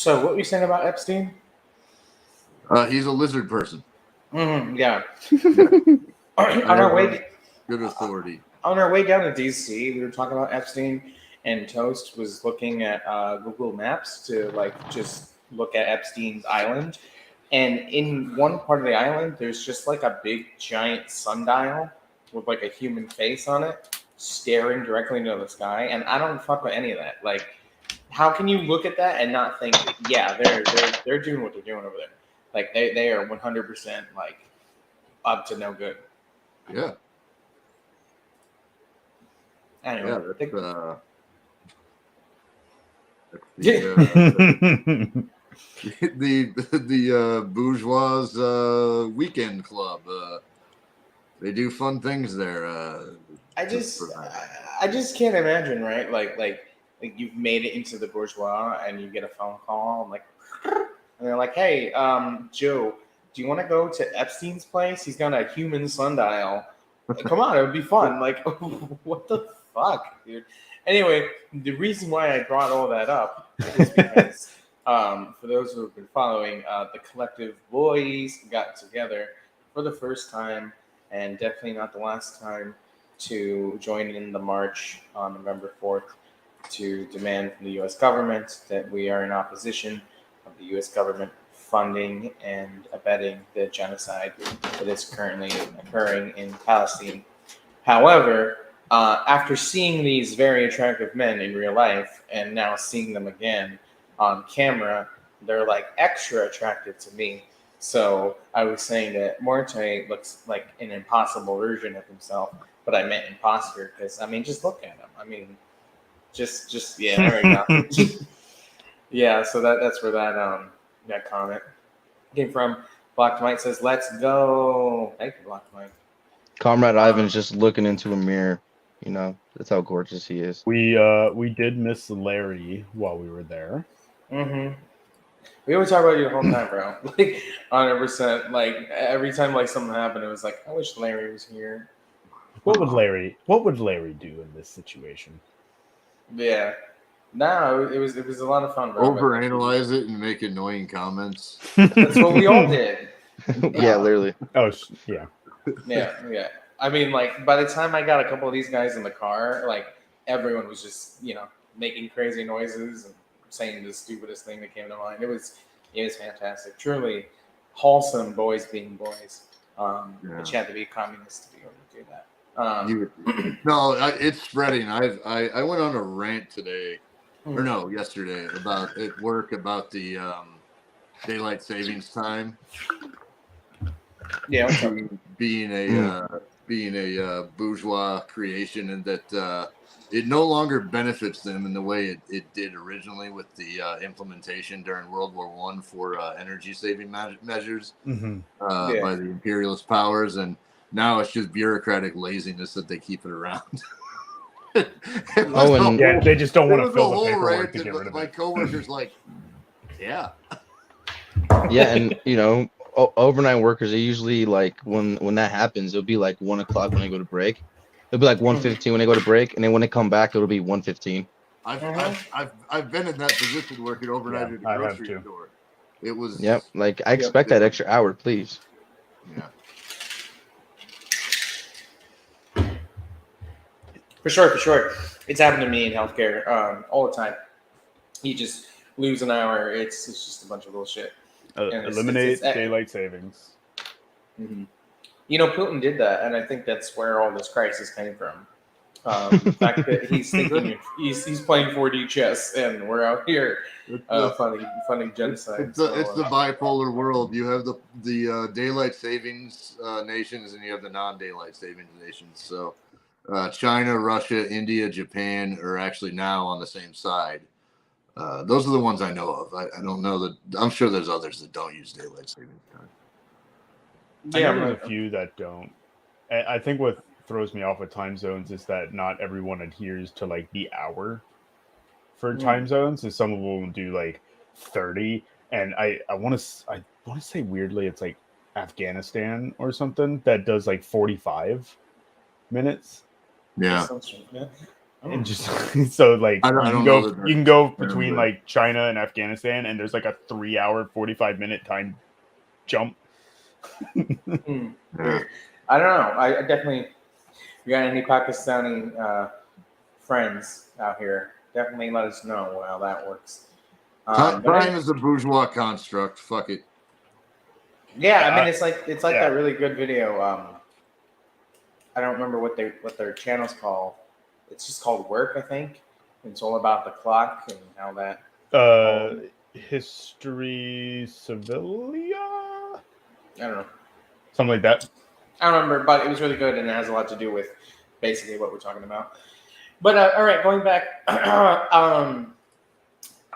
So, what were you saying about Epstein? He's a lizard person. Yeah. I on our have way, good authority. on our way down to DC, we were talking about Epstein, and Toast was looking at Google Maps to just look at Epstein's island, and in one part of the island, there's just like a big giant sundial with like a human face on it, staring directly into the sky, and I don't fuck with any of that. Like, how can you look at that and not think, yeah, they're doing what they're doing over there? Like they are 100% like up to no good. Yeah. Anyway, Yeah, that's the bourgeois weekend club. They do fun things there. I just can't imagine, right? Like you've made it into the bourgeois and you get a phone call and and they're like, hey, Joe, do you want to go to Epstein's place? He's got a human sundial. Come on, it would be fun. Like, what the fuck, dude? Anyway, the reason why I brought all that up is because, for those who have been following, the Kollectiv boys got together for the first time, and definitely not the last time, to join in the march on November 4th to demand from the U.S. government that we are in opposition of the U.S. government funding and abetting the genocide that is currently occurring in Palestine. However, after seeing these very attractive men in real life and now seeing them again on camera, they're like extra attractive to me. So I was saying that Morte looks like an impossible version of himself, but I meant imposter because, I mean, just look at him. I mean, just yeah, there we go. Yeah, so that's where that comment came from. Black Mike says, "Let's go." Thank you, Black Mike. Comrade Ivan's just looking into a mirror. You know, that's how gorgeous he is. We did miss Larry while we were there. Mm-hmm. We always talk about you the whole time, bro. Like 100%. Like every time like something happened, it was like, I wish Larry was here. What would Larry do in this situation? Yeah. No, it was a lot of fun, bro. Overanalyze it and make annoying comments. That's what we all did. Yeah, literally. Oh, yeah. Yeah. I mean, like, by the time I got a couple of these guys in the car, like, everyone was just, making crazy noises and saying the stupidest thing that came to mind. It was fantastic. Truly wholesome boys being boys. But you had to be a communist to be able to do that. No, it's spreading. I went on a rant today, or no, yesterday at work about the daylight savings time. Yeah, being a bourgeois creation, and that it no longer benefits them in the way it did originally with the implementation during World War I for energy saving measures by the imperialist powers, and now it's just bureaucratic laziness that they keep it around. They just don't want to fill the paperwork to get rid of it. My coworkers like, yeah, and overnight workers are usually like when that happens, it'll be like 1 o'clock when they go to break. It'll be like 1:15 when they go to break, and then when they come back, it'll be 1:15. I've been in that position working overnight at the grocery store. It was like I expect that extra hour, please. Yeah. For sure. It's happened to me in healthcare all the time. You just lose an hour. It's just a bunch of bullshit. Eliminate daylight savings. Mm-hmm. Putin did that, and I think that's where all this crisis came from. The fact that he's thinking he's playing 4D chess, and we're out here funding genocide. It's the bipolar world. You have the daylight savings nations, and you have the non-daylight savings nations. So China, Russia, India, Japan are actually now on the same side. Those are the ones I know of. I don't know that. I'm sure there's others that don't use daylight savings time. Yeah, there's a few that don't. I think what throws me off with time zones is that not everyone adheres to like the hour for time zones. So some of them will do like 30, and I want to say weirdly it's like Afghanistan or something that does like 45 minutes. Yeah. And just so like I don't know that you can go that's between fair, like China and Afghanistan, and there's like a 3-hour 45-minute time jump. Yeah. I don't know. I definitely. If you got any Pakistani friends out here, definitely let us know how that works. Time is a bourgeois construct. Fuck it. Yeah, I mean it's like Yeah. that really good video. I don't remember what their channel's called. It's just called Work, I think. It's all about the clock and how that. History Civilia, I don't know. something like that. I don't remember, but it was really good, and it has a lot to do with basically what we're talking about. But all right, going back,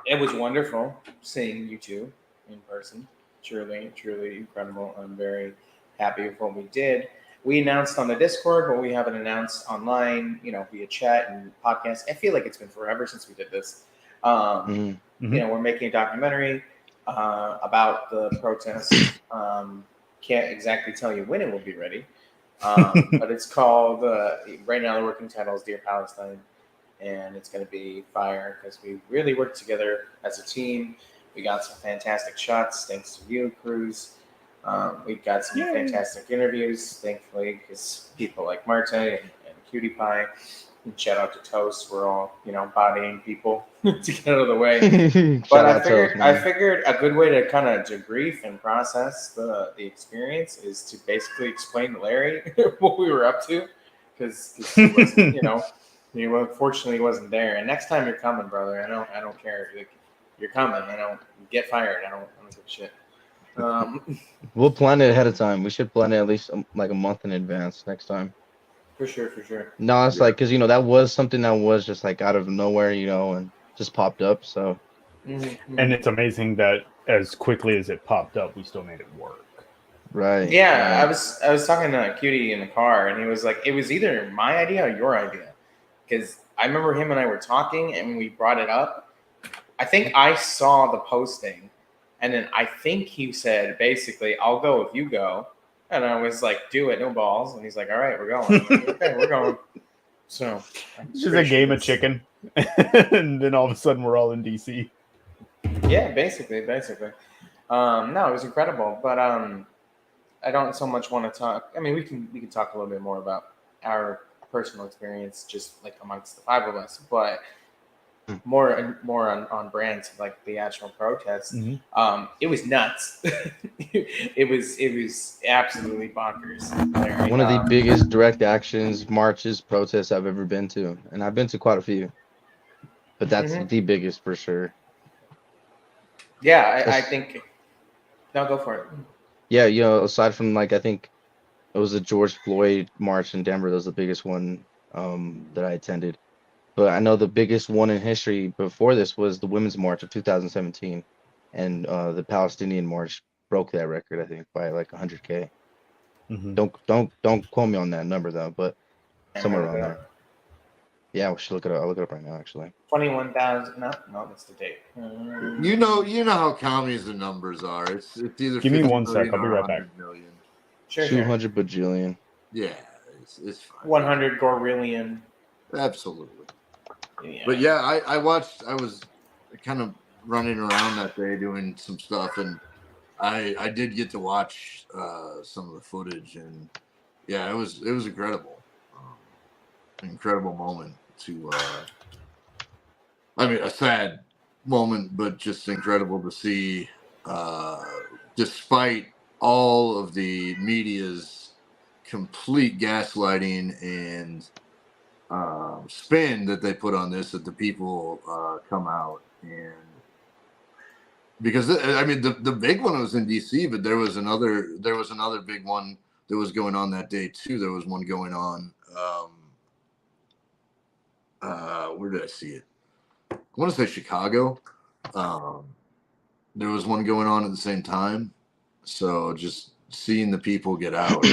it was wonderful seeing you two in person. Truly, truly incredible. I'm very happy with what we did. We announced on the Discord, but we haven't announced online, via chat and podcast. I feel like it's been forever since we did this. We're making a documentary about the protest. Can't exactly tell you when it will be ready, but it's called, right now the working title is Dear Palestine. And it's going to be fire because we really worked together as a team. We got some fantastic shots thanks to you, Cruz. We got some fantastic interviews, thankfully, because people like Marte and Cutie Pie. And shout out to Toast. We're all, bodying people to get out of the way. But I figured a good way to kind of debrief and process the experience is to basically explain to Larry what we were up to, because he wasn't, he unfortunately wasn't there. And next time you're coming, brother, I don't care. You're coming. I don't get fired. I don't give a shit. We'll plan it ahead of time. We should plan it at least like a month in advance next time. For sure. No, it's like, because that was something that was just like out of nowhere, and just popped up. So, and it's amazing that as quickly as it popped up, we still made it work. Right. Yeah, right. I was talking to Cutie in the car, and he was like, it was either my idea or your idea, because I remember him and I were talking, and we brought it up. I think I saw the posting, and then I think he said basically, "I'll go if you go," and I was like, "Do it, no balls," and he's like, "All right, we're going." Like, okay, we're going. So it's just a game of chicken, and then all of a sudden we're all in DC. Yeah, basically. No, it was incredible, but I don't so much want to talk. I mean, we can talk a little bit more about our personal experience, just like amongst the five of us, but more on brands like the actual protest. Mm-hmm. It was nuts. it was absolutely bonkers. Larry. One of the biggest direct actions, marches, protests I've ever been to, and I've been to quite a few, but that's the biggest for sure. Yeah, I think. No, go for it. Yeah, aside from I think it was the George Floyd march in Denver. That was the biggest one that I attended. But I know the biggest one in history before this was the Women's March of 2017, and the Palestinian March broke that record, I think, by like 100K. Mm-hmm. Don't quote me on that number though, but somewhere around there. Yeah, we should look it up. I'll look it up right now, actually. 21,000. No, that's the date. You know how commies the numbers are. It's either. Give me 1 sec. I'll be right back. Million. Sure, 200 bajillion. Yeah, it's fine. 100 gorillion. Absolutely. Yeah. But yeah, I watched. I was kind of running around that day doing some stuff, and I did get to watch some of the footage, and yeah, it was incredible. Incredible moment to. I mean, a sad moment, but just incredible to see. Despite all of the media's complete gaslighting and spin that they put on this, that the people come out, and because I mean the big one was in DC, but there was another big one that was going on that day too. There was one going on. Where did I see it? I want to say Chicago. There was one going on at the same time. So just seeing the people get out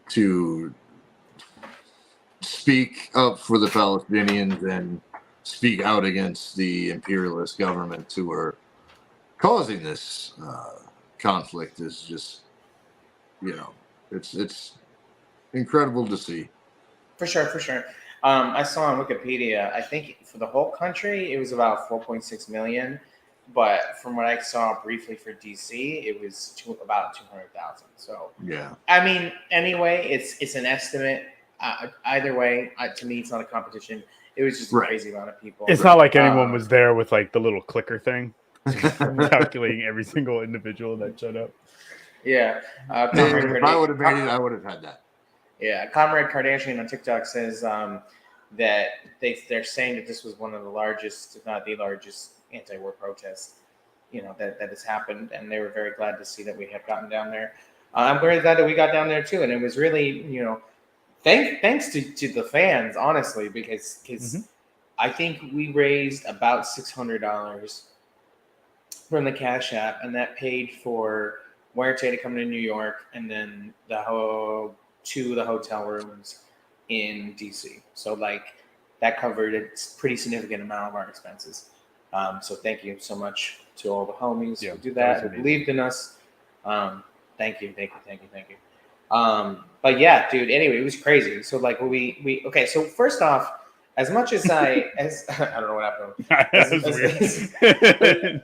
to speak up for the Palestinians and speak out against the imperialist governments who are causing this conflict is just, it's incredible to see. For sure. I saw on Wikipedia. I think for the whole country, it was about 4.6 million. But from what I saw briefly for DC, it was about 200,000. So Yeah. I mean, anyway, it's an estimate. Either way, to me, it's not a competition. It was just a crazy amount of people. It's not like anyone was there with like the little clicker thing, calculating every single individual that showed up. Yeah. If I would have made it, I would have had that. Yeah. Comrade Kardashian on TikTok says that they're saying that this was one of the largest, if not the largest, anti-war protest, that has happened, and they were very glad to see that we had gotten down there. I'm very glad that we got down there too, and it was really, thanks to the fans, honestly, because I think we raised about $600 from the Cash App, and that paid for Huerte to come to New York, and then the hotel rooms in DC. So that covered a pretty significant amount of our expenses. So thank you so much to all the homies who do that, who believed in us. Thank you. But yeah, dude. Anyway, it was crazy. So okay. So first off, as much as I don't know what happened.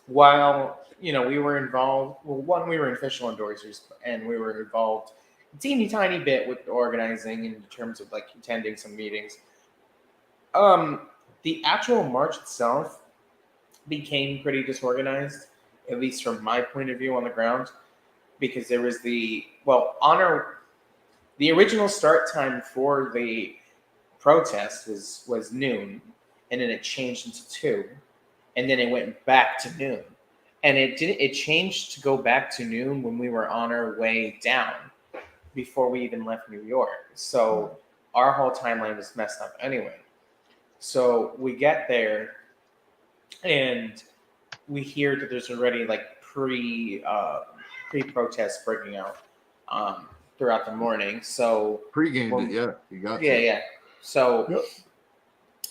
While we were involved. Well, one, we were official endorsers, and we were involved a teeny tiny bit with organizing in terms of attending some meetings. The actual march itself became pretty disorganized, at least from my point of view on the ground, because there was the original start time for the protest was noon, and then it changed into 2, and then it went back to noon, and it changed to go back to noon when we were on our way down before we even left New York. So our whole timeline was messed up anyway. So we get there, and we hear that there's already pre-protest breaking out throughout the morning. So Pre-gamed it, yeah. You got yeah. So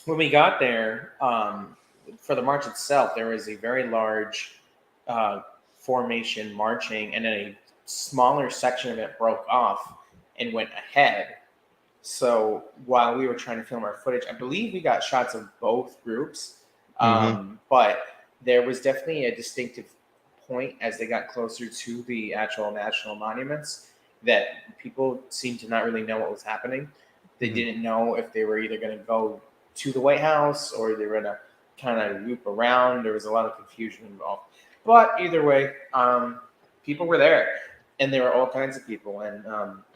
when we got there, for the march itself, there was a very large formation marching, and then a smaller section of it broke off and went ahead. So while we were trying to film our footage, I believe we got shots of both groups, but there was definitely a distinctive point as they got closer to the actual national monuments that people seemed to not really know what was happening. They didn't know if they were either going to go to the White House or they were going to kind of loop around. There was a lot of confusion involved. But either way, people were there, and there were all kinds of people, and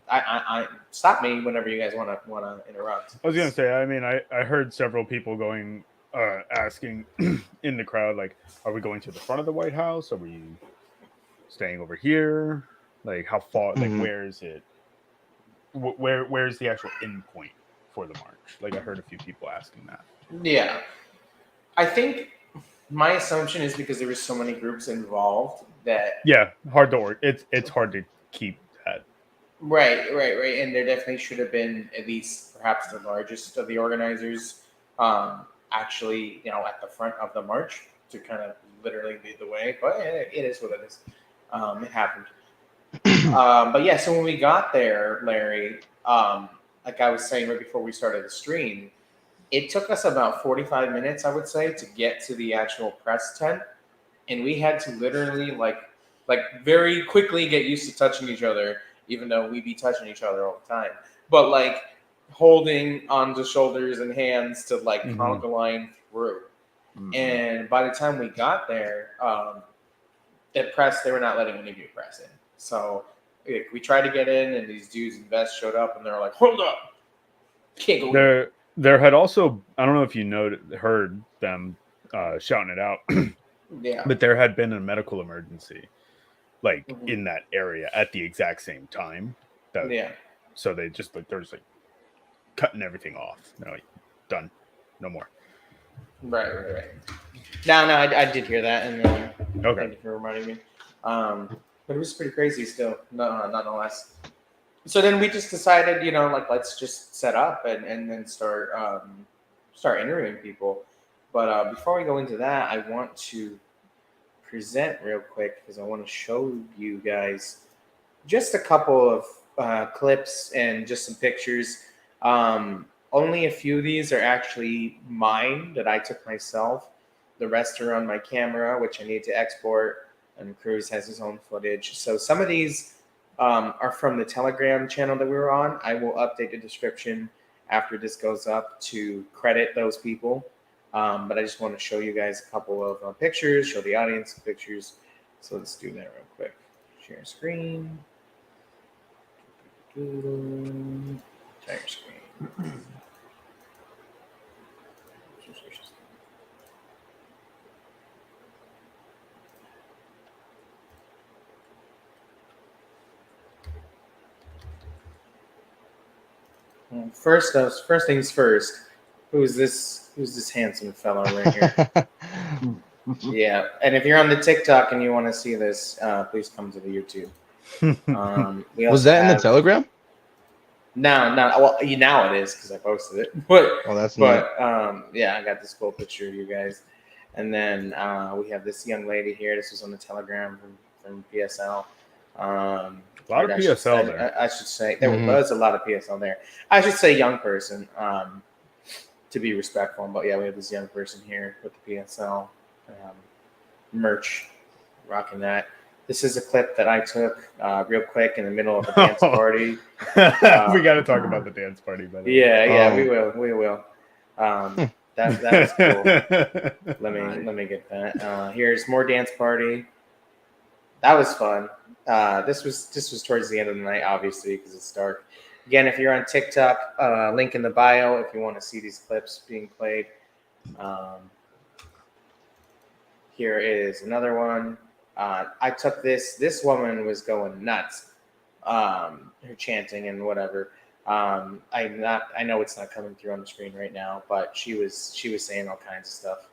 I stop me whenever you guys want to interrupt. I was gonna say, I mean, I heard several people asking in the crowd, like, are we going to the front of the White House? Are we staying over here? Like, how far? Like, where is it? Where's the actual end point for the march? Like, I heard a few people asking that. Yeah, I think my assumption is because there were so many groups involved that hard to work. It's hard to keep that. Right. And there definitely should have been at least perhaps the largest of the organizers actually, at the front of the march to kind of literally lead the way. But it is what it is. It happened. But yeah, so when we got there, Larry, like I was saying right before we started the stream, it took us about 45 minutes, I would say, to get to the actual press tent. And we had to literally like very quickly get used to touching each other, even though we be touching each other all the time. But holding onto shoulders and hands to conga line through. And by the time we got there, at press, they were not letting any of you press in. So we tried to get in, and these dudes in vests showed up, and they were like, "Hold up, can't go in." There had also, I don't know if you heard them shouting it out. Yeah. But there had been a medical emergency, in that area at the exact same time. So they just they're just cutting everything off. They're done, no more. Right. No, I did hear that, and okay. Thank you for reminding me. But it was pretty crazy still, nonetheless. So then we just decided, let's just set up and then start interviewing people. But before we go into that, I want to present real quick because I want to show you guys just a couple of clips and just some pictures. Only a few of these are actually mine that I took myself. The rest are on my camera, which I need to export, and Cruz has his own footage. So some of these are from the Telegram channel that we were on. I will update the description after this goes up to credit those people. But I just want to show you guys a couple of pictures, show the audience pictures. So let's do that real quick. Share screen. Share screen. First things first. Who's this handsome fellow right here? Yeah, and if you're on the TikTok and you want to see this, please come to the YouTube. We Was also that in the have- Telegram? No. Well, now it is because I posted it. But Oh, that's neat. yeah, I got this cool picture of you guys, and then we have this young lady here. This was on the Telegram from PSL. A lot of PSL there. I should say there was a lot of PSL there. I should say young person to be respectful. But yeah, we have this young person here with the PSL merch, rocking that. This is a clip that I took real quick in the middle of a dance party. We got to talk about the dance party, by the way. Yeah, we will. That was cool. Let me get that. Here's more dance party. That was fun. This was towards the end of the night, obviously, because it's dark. Again, if you're on TikTok, link in the bio if you want to see these clips being played. Here is another one. I took this. This woman was going nuts. Her chanting and whatever. I know it's not coming through on the screen right now, but she was saying all kinds of stuff.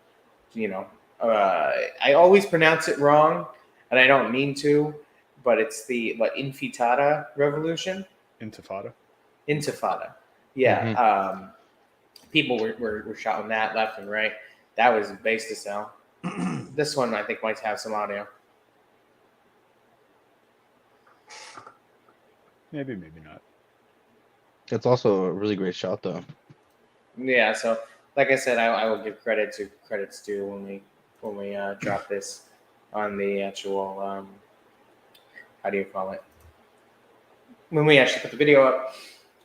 You know, I always pronounce it wrong, and I don't mean to, but it's the Intifada revolution. Intifada. Yeah. People were shouting that left and right. That was bass to sell. This one I think might have some audio. Maybe not. It's also a really great shot, though. Yeah. So, like I said, I will give credits due when we drop this on the actual how do you call it? When we actually put the video up.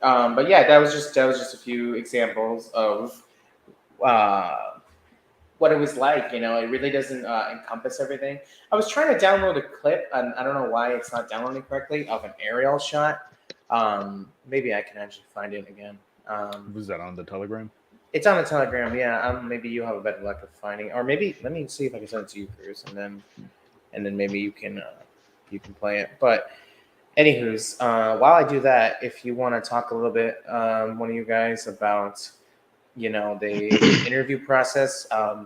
But yeah, that was just a few examples of what it was like. You know, it really doesn't encompass everything. I was trying to download a clip, and I don't know why it's not downloading correctly, of an aerial shot. Maybe I can actually find it again. Was that on the Telegram? It's on the Telegram, yeah. Maybe you have a better luck of finding, or maybe let me see if I can send it to you, Cruz, and then maybe you can play it. But anywho's, while I do that, if you want to talk a little bit, one of you guys, about the interview process. I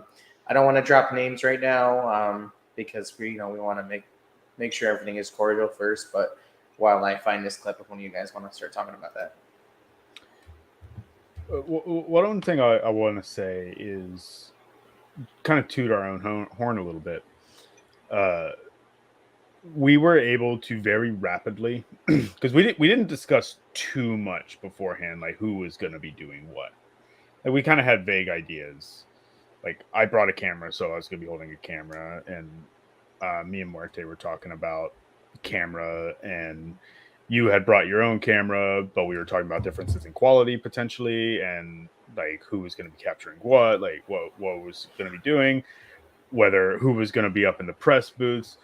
don't want to drop names right now because we want to make sure everything is cordial first. But while I find this clip, if one of you guys want to start talking about that. One thing I want to say is kind of toot our own horn a little bit. We were able to very rapidly, because we didn't discuss too much beforehand, like who was going to be doing what. Like, we kind of had vague ideas. Like, I brought a camera, so I was going to be holding a camera, and me and Muerte were talking about camera, and you had brought your own camera, but we were talking about differences in quality potentially, and like who was going to be capturing what, like what was going to be doing, who was going to be up in the press booths.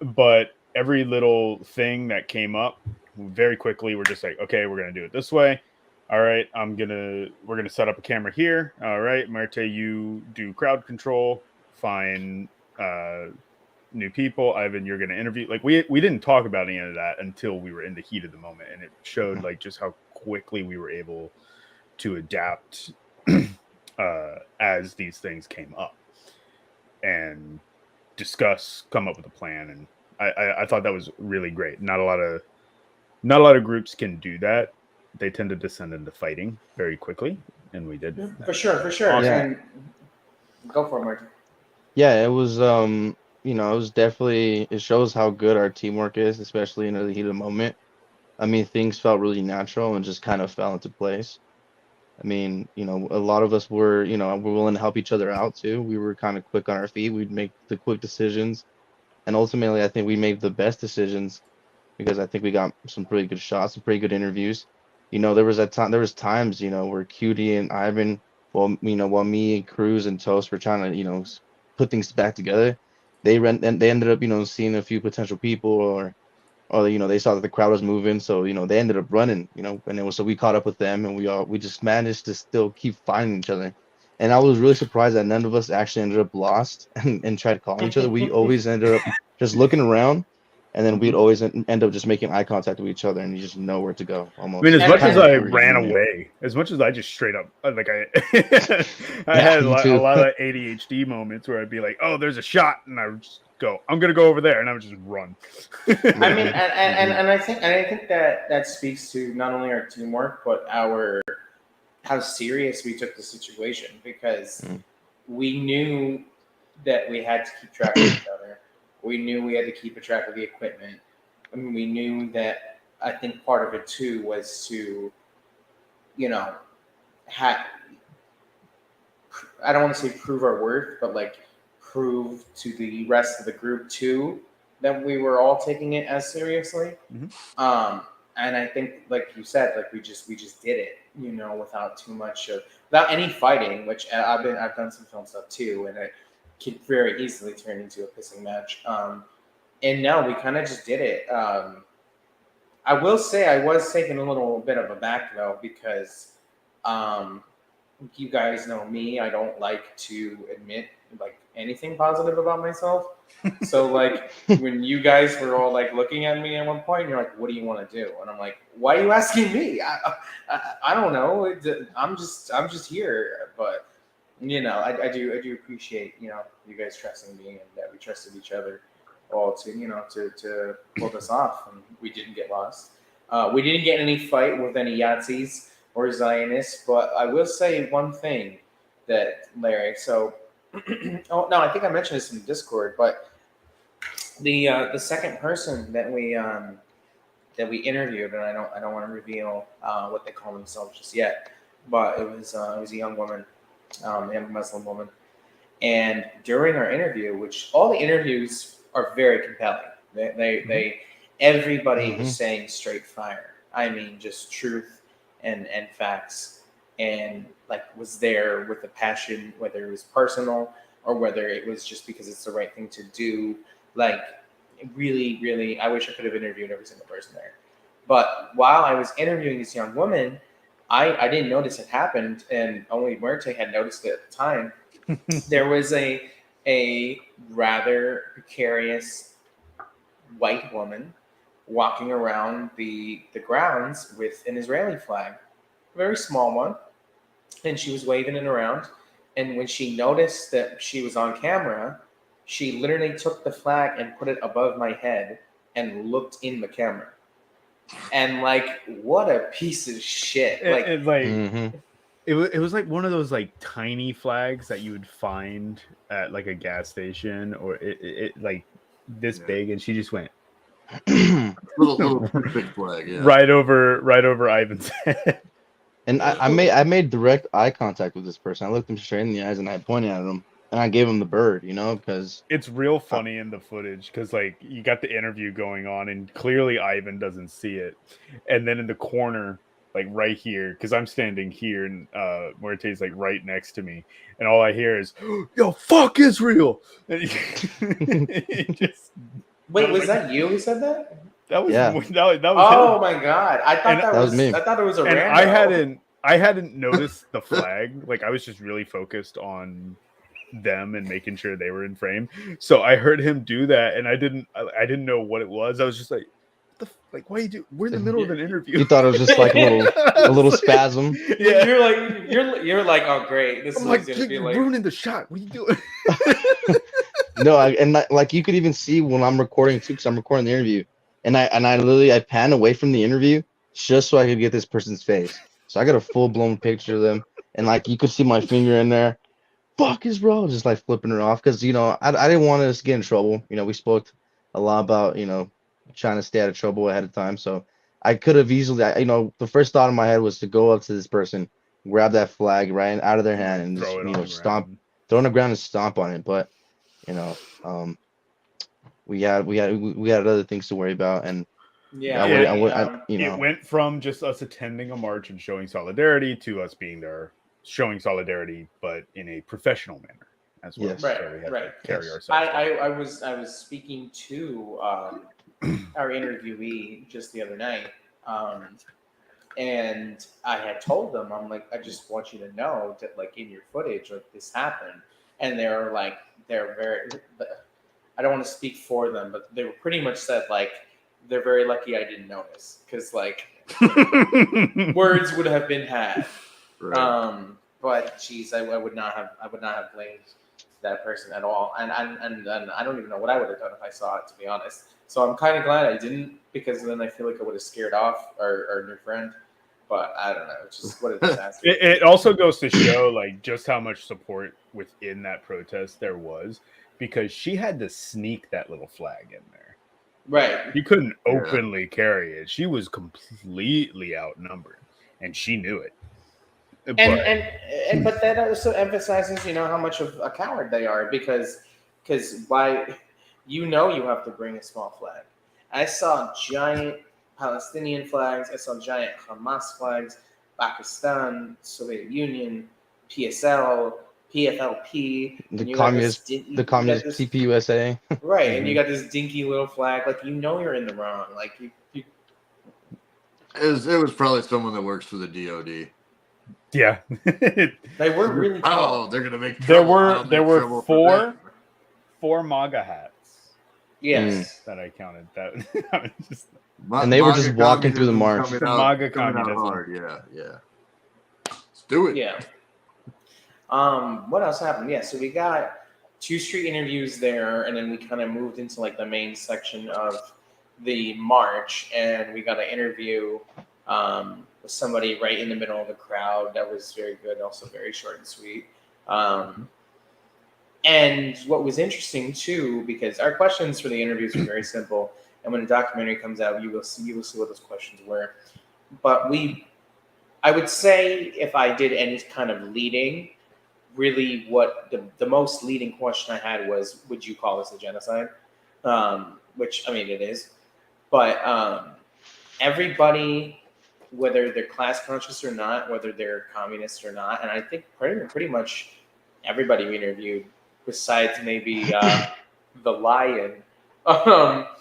But every little thing that came up, very quickly, we're just like, okay, we're going to do it this way. All right, we're gonna set up a camera here. All right, Marte, you do crowd control. Find new people. Ivan, you're gonna interview. Like, we didn't talk about any of that until we were in the heat of the moment, and it showed like just how quickly we were able to adapt as these things came up and discuss, come up with a plan. And I thought that was really great. Not a lot of groups can do that. They tend to descend into fighting very quickly, and we did. For sure. Awesome. Yeah. Go for it, Martin. Yeah, it was it was definitely, it shows how good our teamwork is, especially in the heat of the moment. I mean, things felt really natural and just kind of fell into place. I mean, a lot of us were, we're willing to help each other out too. We were kind of quick on our feet. We'd make the quick decisions, and ultimately, I think we made the best decisions because I think we got some pretty good shots, some pretty good interviews. There was times, where Cutie and Ivan, while me and Cruz and Toast were trying to, put things back together, and they ended up, seeing a few potential people, or they saw that the crowd was moving, so they ended up running, and so we caught up with them, and we just managed to still keep finding each other. And I was really surprised that none of us actually ended up lost and tried calling each other. We always ended up just looking around, and then we'd always end up just making eye contact with each other, and you just know where to go I mean, almost. as much as And- I Very ran easily. away, as much as I just straight up like I Yeah, had me a too. lot of ADHD moments where I'd be like, "Oh, there's a shot," and I would just go, "I'm gonna go over there," and I would just run. I mean, and I think that speaks to not only our teamwork but our how serious we took the situation, because Mm. we knew that we had to keep track of each other. We knew we had to keep a track of the equipment. I mean, we knew that. I think part of it too was to, you know, ha- I don't want to say prove our worth, but like prove to the rest of the group too that we were all taking it as seriously. Mhm. Um, and I think, like you said, like we just did it, without too much of without any fighting. Which I've done some film stuff too, and it could very easily turn into a pissing match. And no, we kind of just did it. I will say I was taking a little bit of a back though, because um, you guys know me. I don't like to admit like anything positive about myself. So like when you guys were all like looking at me at one point, you're like, "What do you want to do?" And I'm like, "Why are you asking me? I don't know. I'm just here." But I do appreciate you guys trusting me and that we trusted each other all to pull this off, and we didn't get lost. We didn't get in any fight with any Yahtzees or Zionists, but I will say one thing that Larry. So, oh no, I think I mentioned this in Discord, but the second person that we interviewed, and I don't want to reveal what they call themselves just yet, but it was a young woman, a young Muslim woman, and during our interview, which all the interviews are very compelling, they everybody was Mhm. saying straight fire. I mean, just truth and facts, and like was there with a passion, whether it was personal or whether it was just because it's the right thing to do. Like, really, really, I wish I could have interviewed every single person there. But while I was interviewing this young woman, I didn't notice it happened, and only Merte had noticed it at the time. There was a rather precarious white woman walking around the grounds with an Israeli flag, a very small one, and she was waving it around. And when she noticed that she was on camera, she literally took the flag and put it above my head and looked in the camera. And like, what a piece of shit! Like, It's like Mhm. it was like one of those like tiny flags that you would find at like a gas station, or it like this Yeah. big, and she just went Little big flag, yeah. right over Ivan's head. And I made direct eye contact with this person. I looked him straight in the eyes and I pointed at him and I gave him the bird, because It's real funny in the footage because like you got the interview going on and clearly Ivan doesn't see it, and then in the corner, like right here, because I'm standing here and Muerte's like right next to me, and all I hear is "Yo, fuck Israel!" And it just wait, was like, that you who said that? that was Yeah. that was Oh him. my god! I thought And that That was was me. I thought it was a And rando. I hadn't noticed the flag. Like I was just really focused on them and making sure they were in frame. So I heard him do that, and I didn't know what it was. I was just like, "What the like? Why you do? We're in the middle of an interview." You thought it was just like a little I was like- spasm. Yeah, You're like, oh great, this I'm is like, gonna be you're like. ruining the shot. What are you doing? No, like you could even see when I'm recording too, because I'm recording the interview, and I literally I pan away from the interview just so I could get this person's face. So I got a full blown picture of them, and like you could see my finger in there. Fuck is bro, just like flipping her off because I didn't want us to get in trouble. We spoke a lot about trying to stay out of trouble ahead of time. So I could have easily, the first thought in my head was to go up to this person grab that flag right out of their hand and just, throw it on the stomp, ground. throw on the ground and stomp on it. But we had other things to worry about, and Yeah, it went from just us attending a march and showing solidarity to us being there showing solidarity, but in a professional manner as well. Yes. Right, So we had right. to carry Yes. ourselves. I was speaking to our interviewee just the other night, and I had told them, I'm like, I just want you to know that, like, in your footage, like, this happened, and they're very. I don't want to speak for them, but they were pretty much said, like, they're very lucky I didn't notice, because, like, words would have been had. Right. But geez, I would not have blamed that person at all, and I don't even know what I would have done if I saw it, to be honest. So I'm kind of glad I didn't, because then I feel like I would have scared off our new friend. But I don't know, it's just what a disaster. It also goes to show, like, just how much support within that protest there was, because she had to sneak that little flag in there. Right. She couldn't openly carry it. She was completely outnumbered, and she knew it. But that also emphasizes, how much of a coward they are, because why, you have to bring a small flag. I saw giant Palestinian flags. I saw giant Hamas flags, Pakistan, Soviet Union, PSL, PFLP. The communist TPUSA. Right, and you got this dinky little flag. Like, you're in the wrong. Like, you It was probably someone that works for the DOD. Yeah. They were really tall. Oh, they're gonna make trouble. There were four MAGA hats. Yes. That I counted. That and they were just walking through the march. MAGA communism. Hard. Yeah. Let's do it. Yeah. What else happened? Yeah, so we got 2 street interviews there, and then we kind of moved into, like, the main section of the march, and we got an interview with somebody right in the middle of the crowd that was very good, also very short and sweet. And what was interesting too, because our questions for the interviews were very simple, and when the documentary comes out, you will see what those questions were. But I would say, if I did any kind of leading, really what the most leading question I had was, would you call this a genocide? Which, I mean, it is. But everybody, whether they're class conscious or not, whether they're communist or not, and I think pretty much everybody we interviewed, besides maybe the lion,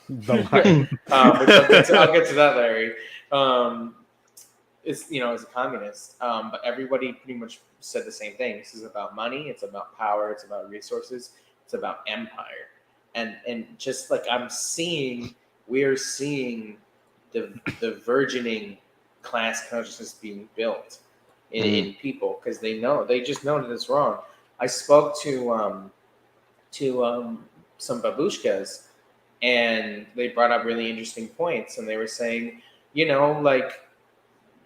The lion. which I'll get to that, Larry, is a communist. But everybody pretty much said the same thing. This is about money. It's about power. It's about resources. It's about empire. And just like we're seeing the burgeoning class consciousness being built in people, because they just know that it's wrong. I spoke to some babushkas, and they brought up really interesting points, and they were saying, like,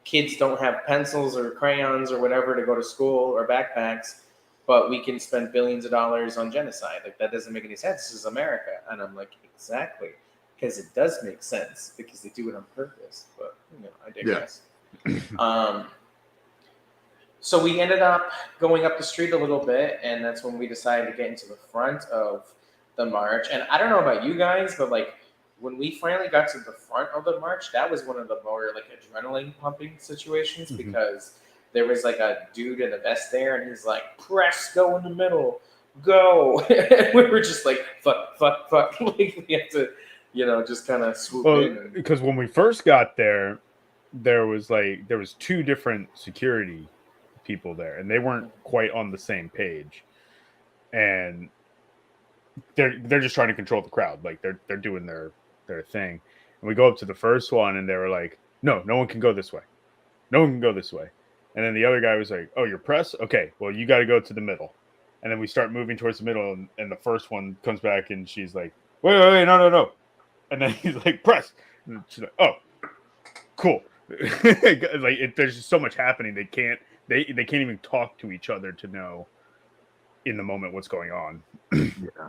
kids don't have pencils or crayons or whatever to go to school, or backpacks, but we can spend billions of dollars on genocide. Like, that doesn't make any sense. This is America. And I'm like, exactly. Because it does make sense, because they do it on purpose. But, I digress. Yeah. So we ended up going up the street a little bit, and that's when we decided to get into the front of the march. And I don't know about you guys, but, like, when we finally got to the front of the march, that was one of the more, like, adrenaline pumping situations, because there was, like, a dude in a vest there, and he's like, press, go in the middle, go. And we were just like, fuck. Like, we have to, just kind of swoop in. Because when we first got there, there was 2 different security people there, and they weren't quite on the same page, and they're just trying to control the crowd. Like, they're doing their thing. And we go up to the first one, and they were like, no one can go this way. No one can go this way. And then the other guy was like, oh, you're press? Okay, well, you got to go to the middle. And then we start moving towards the middle, and the first one comes back, and she's like, wait, no. And then he's like, press. And she's like, oh, cool. Like, there's just so much happening. They can't even talk to each other to know in the moment what's going on. Yeah.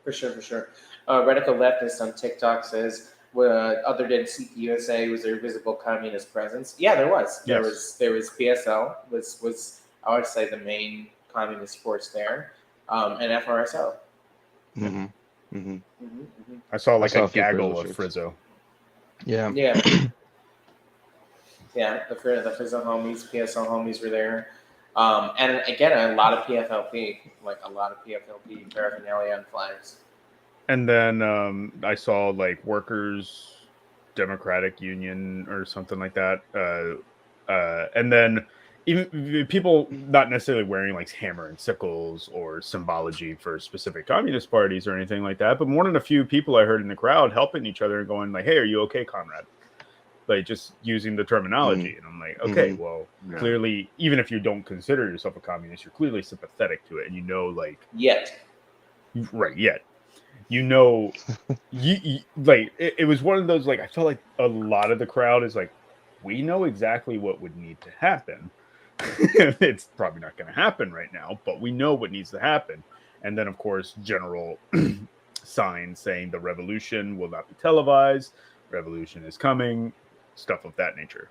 For sure. Radical Leftist on TikTok says, other than CPUSA, was there visible communist presence? Yeah, there was. Yes. There was PSL was I would say the main communist force there, and FRSO. Mm-hmm. Mm-hmm. I saw I saw a a few gaggle Frizzo of shirts. Frizzo. Yeah. Yeah, the Frizzo homies, PSL homies were there. And again, a lot of PFLP, like a lot of PFLP paraphernalia and flags. And then I saw like Workers Democratic Union or something like that. And then even people not necessarily wearing like hammer and sickles or symbology for specific communist parties or anything like that, but more than a few people I heard in the crowd helping each other and going like, "Hey, are you okay, comrade?" Like just using the terminology. And I'm like, okay, well, clearly, even if you don't consider yourself a communist, you're clearly sympathetic to it, and you know, like, yet, you know, you like it was one of those like I felt like a lot of the crowd is like, we know exactly what would need to happen. It's probably not going to happen right now, but we know what needs to happen. And then, of course, general signs saying the revolution will not be televised, revolution is coming, stuff of that nature.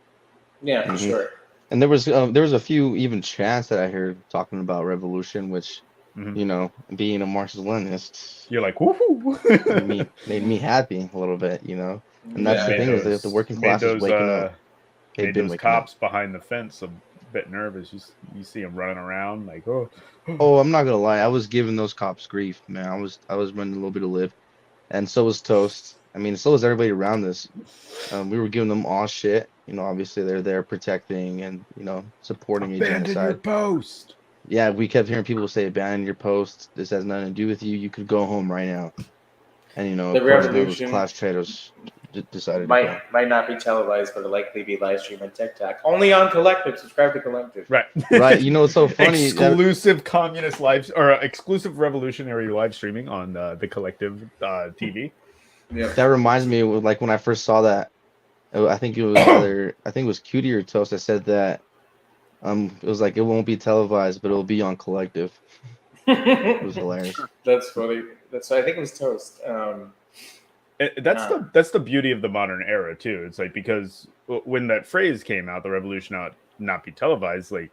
Yeah, for sure. And there was a few even chants that I heard talking about revolution, which you know, being a Marxist Leninist, you're like, woohoo! made me happy a little bit, you know. And that's the thing is that the working class is waking up. Made those cops behind the fence a bit nervous. You see them running around like, oh. Oh, I'm not gonna lie, I was giving those cops grief, man. I was running a little bit of lib, and so was Toast. I mean, so was everybody around us. We were giving them all shit. You know, obviously they're there protecting and supporting a genocide. Your post. Yeah, we kept hearing people say, "Abandon your post. This has nothing to do with you. You could go home right now." And the of course, those revolution class traitors decided might not be televised, but it'll likely be live streamed on TikTok. Only on Kollectiv. Subscribe to Kollectiv. Right. Right. You know, it's so funny. Exclusive communist exclusive revolutionary live streaming on the Kollectiv TV. Yeah. That reminds me of like when I first saw that. I think it was Cutie or Toast that said that. It was like it won't be televised, but it'll be on Kollectiv. It was hilarious. That's funny. I think it was Toast. That's the beauty of the modern era too. It's like because when that phrase came out, the revolution not be televised, like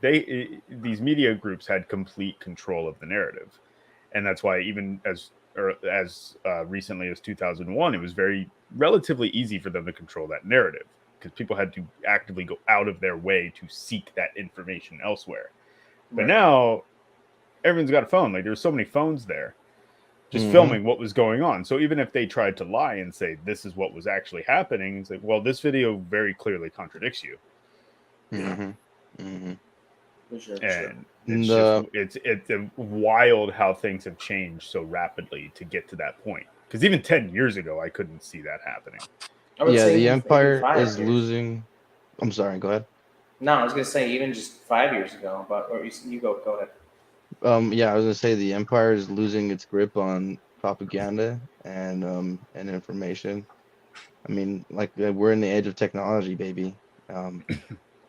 these media groups had complete control of the narrative, and that's why even as recently as 2001, it was relatively easy for them to control that narrative because people had to actively go out of their way to seek that information elsewhere. But now everyone's got a phone. Like there's so many phones there just filming what was going on. So even if they tried to lie and say this is what was actually happening, it's like, well, this video very clearly contradicts you. For sure. And it's wild how things have changed so rapidly to get to that point. Because even 10 years ago, I couldn't see that happening. Yeah, the empire is losing. I'm sorry, go ahead. No, I was gonna say even just 5 years ago, but you go ahead. Yeah, I was gonna say the empire is losing its grip on propaganda and information. I mean, like we're in the age of technology, baby. The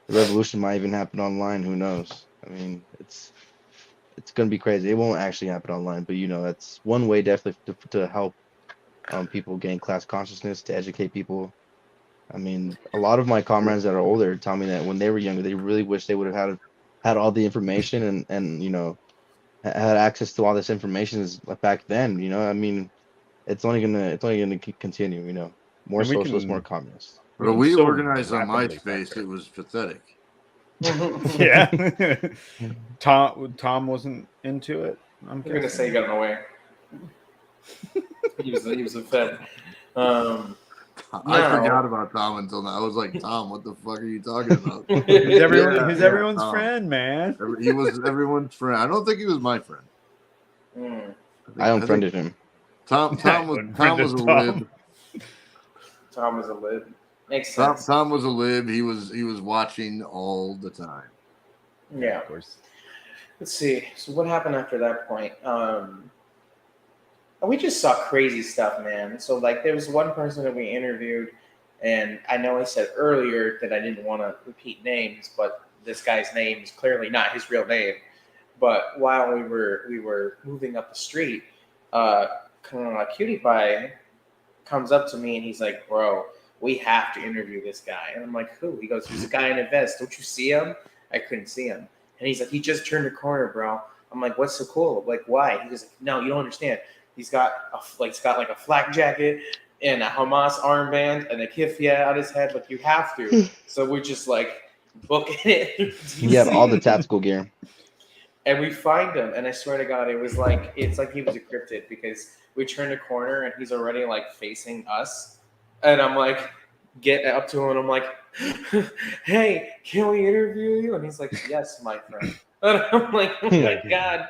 revolution might even happen online. Who knows? I mean, it's gonna be crazy. It won't actually happen online, but that's one way definitely to help people gain class consciousness, to educate people. I mean, a lot of my comrades that are older tell me that when they were younger, they really wish they would have had all the information and had access to all this information back then. I mean, it's only gonna continue. More socialist, more communist. But we organized on MySpace. It was pathetic. Yeah. Tom wasn't into it. I'm gonna say he got in the way. He was a Fed. I forgot about Tom until now. I was like, Tom, what the fuck are you talking about? He's everyone's friend, man. He was everyone's friend. I don't think he was my friend. I unfriended him. Tom was a lib. Tom was a lib. Makes sense. Tom was a lib. He was watching all the time. Yeah, of course. Let's see. So what happened after that point? We just saw crazy stuff, man. So like there was one person that we interviewed, and I know I said earlier that I didn't want to repeat names, but this guy's name is clearly not his real name. But while we were moving up the street, Cutie Pie comes up to me and he's like, bro, we have to interview this guy. And I'm like, who? He goes, there's a guy in a vest. Don't you see him? I couldn't see him. And he's like, he just turned the corner, bro. I'm like, what's so cool? Like, why? He goes, like, no, you don't understand. He's got like a flak jacket and a Hamas armband and a keffiyeh on his head. Like, you have to. So we're just like booking it. You have all the tactical gear. And we find him, and I swear to God, it's like he was a cryptid, because we turn the corner and he's already like facing us, and I'm like, get up to him, and I'm like, hey, can we interview you? And he's like, yes, my friend. And I'm like, oh my God.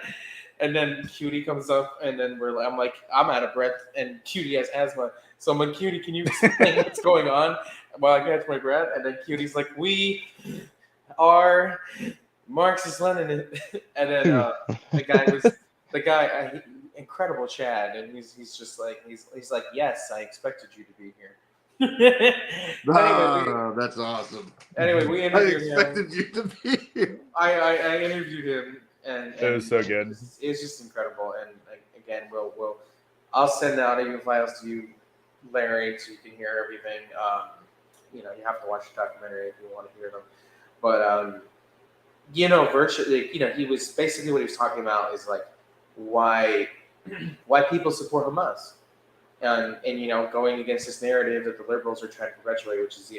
And then Cutie comes up, and then I'm like, I'm out of breath, and Cutie has asthma. So I'm like, Cutie, can you explain what's going on while I catch my breath? And then Cutie's like, we are Marxist Leninist. And then the guy, incredible Chad, and he's just like he's like, yes, I expected you to be here. Anyway, that's awesome. Anyway, we interviewed him. I expected you to be here. I interviewed him, and it was so good. It was just incredible. And again, I'll send the audio files to you, Larry, so you can hear everything. You have to watch the documentary if you want to hear them. But virtually, he was basically, what he was talking about is like why people support Hamas, and going against this narrative that the liberals are trying to perpetuate, which is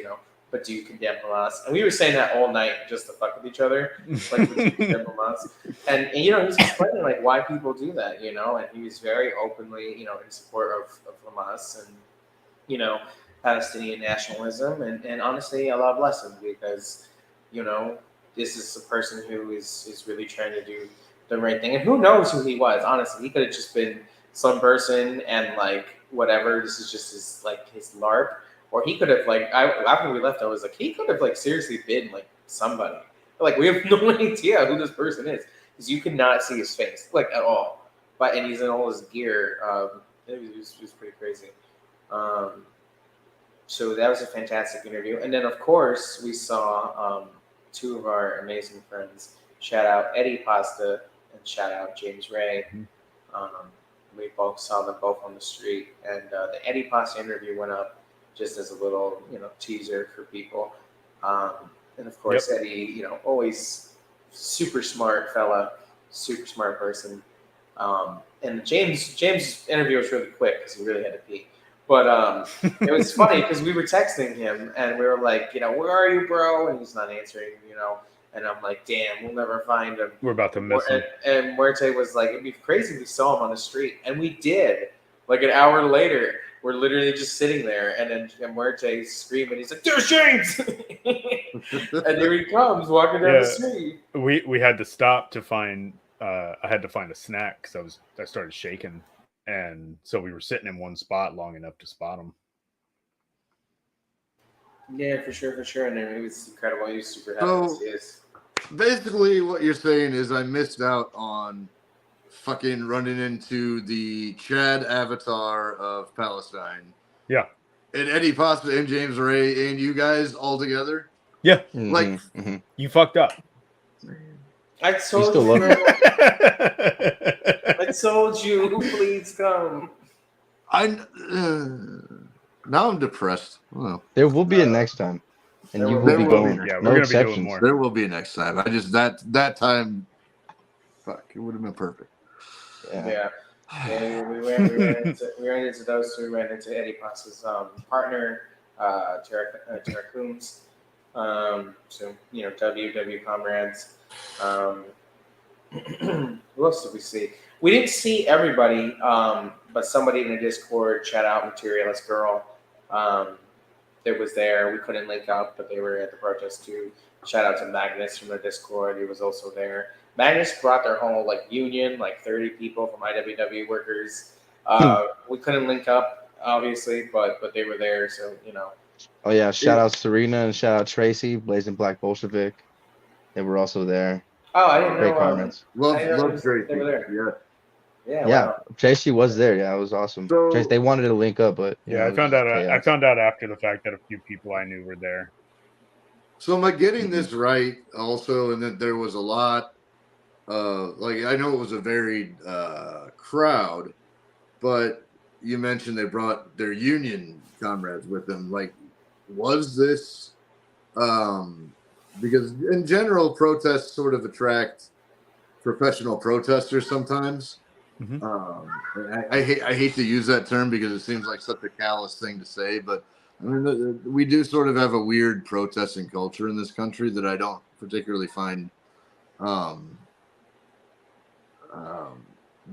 but do you condemn Hamas? And we were saying that all night just to fuck with each other, like, do you condemn Hamas? And he was explaining like why people do that, and he was very openly in support of Hamas and Palestinian nationalism, and honestly, Allah bless him, because this is a person who is really trying to do the right thing. And who knows who he was, honestly. He could have just been some person and like whatever. This is just his LARP. Or he could have after we left, I was like, he could have seriously been like somebody. Like, we have no idea who this person is, because you could not see his face at all. And he's in all his gear. It was pretty crazy. So that was a fantastic interview. And then of course we saw two of our amazing friends. Shout out Eddie Pasta and shout out James Ray. We both saw them both on the street, and the Eddie Pasta interview went up just as a little, teaser for people. And of course, yep. Eddie, always super smart fella, super smart person. And James' interview was really quick because he really had to pee. But it was funny because we were texting him and we were like, where are you, bro? And he's not answering, And I'm like, damn, we'll never find him. We're about to miss him. And Muerte was like, it'd be crazy if we saw him on the street. And we did. Like an hour later, we're literally just sitting there. And then Muerte's screaming. He's like, there's James! And here he comes walking down the street. We had to stop to find, I had to find a snack because I started shaking. And so we were sitting in one spot long enough to spot him. Yeah, for sure. And it was incredible. He was super happy to see us. Basically, what you're saying is I missed out on fucking running into the Chad avatar of Palestine. Yeah. And Eddie Pasta and James Ray and you guys all together. Yeah. Mm-hmm. You fucked up. I told you. I told you, please come. Now I'm depressed. Well, there will be a next time, and you will be going. Yeah, no exceptions. There will be a next time. I just that time, fuck, it would have been perfect. Yeah. We ran into those two. We ran into Eddie Pasta's partner, Tara Coombs. So WW comrades. Who else did we see? We didn't see everybody, but somebody in the Discord, shout out Materialist Girl, that was there. We couldn't link up, but they were at the protest too. Shout out to Magnus from the Discord. He was also there. Magnus brought their whole union, 30 people from IWW workers. We couldn't link up, obviously, but they were there, so Oh yeah, shout out Serena and shout out Tracy, Blazing Black Bolshevik. They were also there. Oh, I didn't Great know. comments. Love Tracy. They were there. Yeah. Yeah. Wow. Tracy was there. Yeah, it was awesome. So, Tracy, they wanted to link up, but I found out. I found out after the fact that a few people I knew were there. So am I getting this right? Also, and that there was a lot. I know it was a varied crowd, but you mentioned they brought their union comrades with them. Like, was this because in general protests sort of attract professional protesters sometimes. Mhm. I hate to use that term because it seems like such a callous thing to say, but I mean, we do sort of have a weird protesting culture in this country that I don't particularly find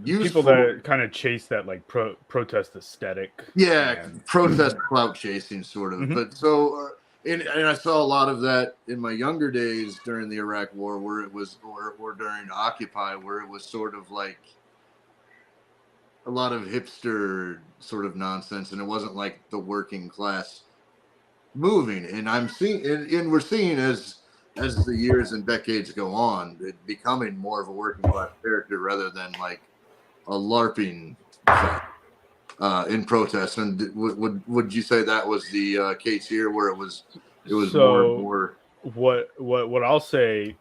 useful. People that kind of chase that like protest aesthetic. Yeah, and- protest clout chasing sort of. Mhm. But so, and I saw a lot of that in my younger days during the Iraq War, where it was, or during Occupy, where it was sort of like a lot of hipster sort of nonsense, and it wasn't like the working class moving. And I'm seeing, and we're seeing as the years and decades go on, it becoming more of a working class character rather than like a LARPing fest. In protest, and would you say that was the case here, where it was So more? What I'll say,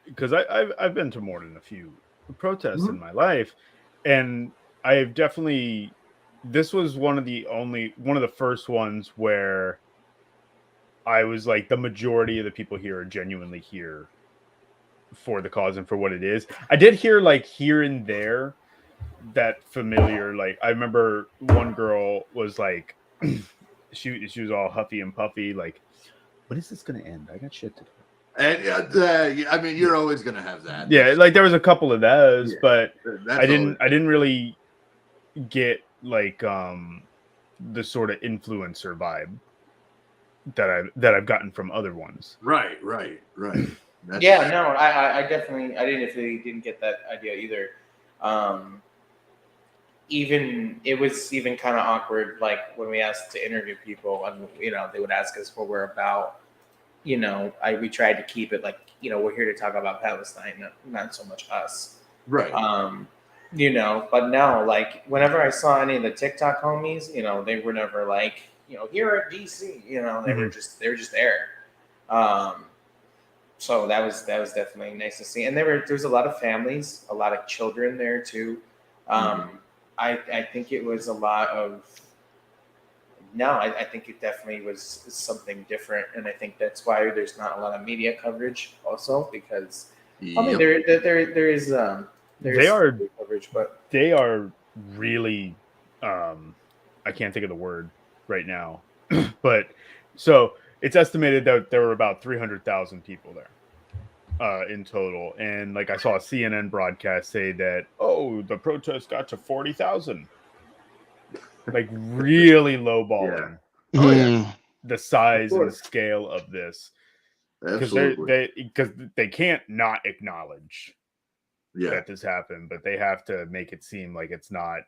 because I've been to more than a few protests in my life, and I've definitely, this was one of the first ones where I was like, the majority of the people here are genuinely here for the cause and for what it is. I did hear like here and there that familiar, like I remember one girl was like she was all huffy and puffy, like, when is this gonna end? I got shit to do. And I mean, you're always gonna have that. Yeah, like there was a couple of those, but that's I didn't really get like the sort of influencer vibe that I've gotten from other ones. Right. Yeah, no, I definitely, I didn't get that idea either. Even it was even kind of awkward, like when we asked to interview people, and they would ask us what we're about. We tried to keep it like, we're here to talk about Palestine, not so much us. Right. But no, like whenever I saw any of the TikTok homies, they were never like, here at DC, they were just there. So that was definitely nice to see. And there's a lot of families, a lot of children there too. I think it was a lot of, I think it definitely was something different. And I think that's why there's not a lot of media coverage also, because I mean, there is coverage, but they are really, I can't think of the word right now, but so it's estimated that there were about 300,000 people there. In total, and like I saw a CNN broadcast say that the protest got to 40,000, like really lowballing the size and scale of this, because they can't not acknowledge that this happened, but they have to make it seem like it's not,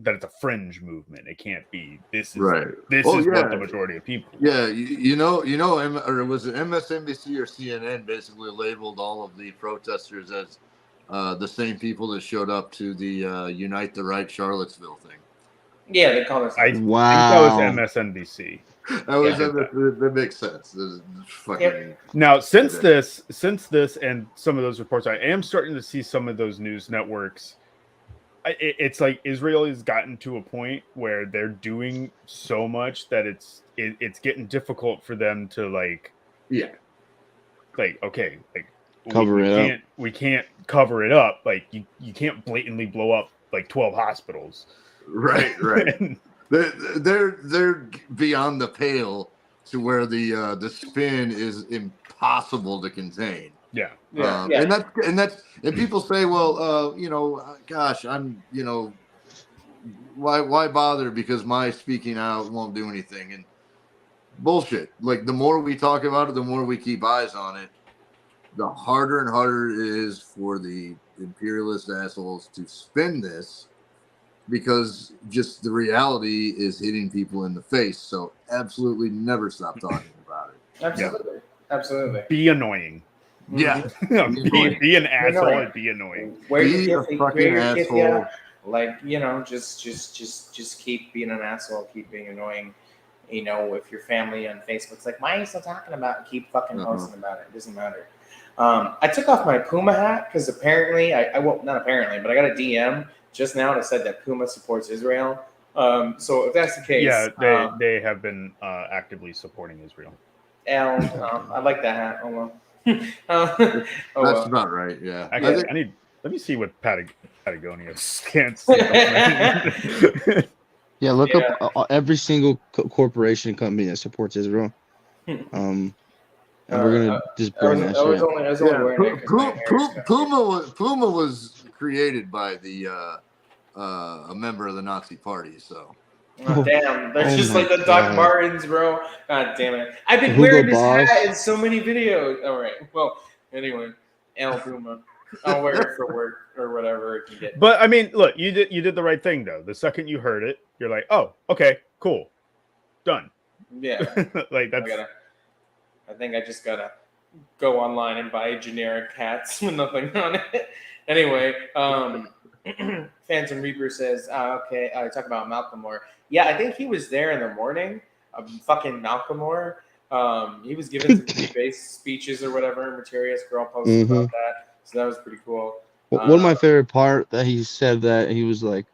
that it's a fringe movement. It can't be. This is what the majority of people. Yeah, or was it MSNBC or CNN basically labeled all of the protesters as the same people that showed up to the Unite the Right Charlottesville thing. Yeah, they call us. I think that was MSNBC. That makes sense. Now, since this and some of those reports, I am starting to see some of those news networks. It's like Israel has gotten to a point where they're doing so much that it's getting difficult for them to cover it up. We can't cover it up. Like you can't blatantly blow up like 12 hospitals. Right. They're beyond the pale to where the spin is impossible to contain. Yeah. And people say, well, gosh, I'm, why bother? Because my speaking out won't do anything. And bullshit. Like the more we talk about it, the more we keep eyes on it, the harder and harder it is for the imperialist assholes to spin this, because just the reality is hitting people in the face. So absolutely never stop talking about it. Absolutely. Be annoying. Yeah. be an asshole and be annoying. Be a fucking asshole. Like, just keep being an asshole, keep being annoying. If your family on Facebook's like, why are you still talking about it? Keep fucking posting about it. It doesn't matter. I took off my Puma hat because apparently, not apparently, but I got a DM just now that said that Puma supports Israel. So if that's the case, Yeah, they have been actively supporting Israel. And I like that hat. Oh well. That's about right. Yeah. Actually, let me see what Patagonia stance. Yeah, look up every single corporation company that supports Israel. And we're gonna just burn that shit. I was only wearing it 'cause my hair Puma was created by a member of the Nazi Party. So. Oh, damn, they're just like the God. Doc Martens, bro. God damn it. I've been Hugo wearing this Boss. hat in so many videos. All right. Well, anyway, El Puma. I'll wear it for work or whatever it can get. but I mean, look, you did the right thing though. The second you heard it, you're like, oh, okay, cool, done. Yeah. Like that's. I think I just gotta go online and buy generic hats with nothing on it. Anyway, Phantom Reaper says, okay, talk about Malcolm Moore. Yeah, I think he was there in the morning. Fucking Malcolm Moore. He was giving some debate speeches or whatever. Materius Girl posted about that. So that was pretty cool. One of my favorite part that he said that he's like,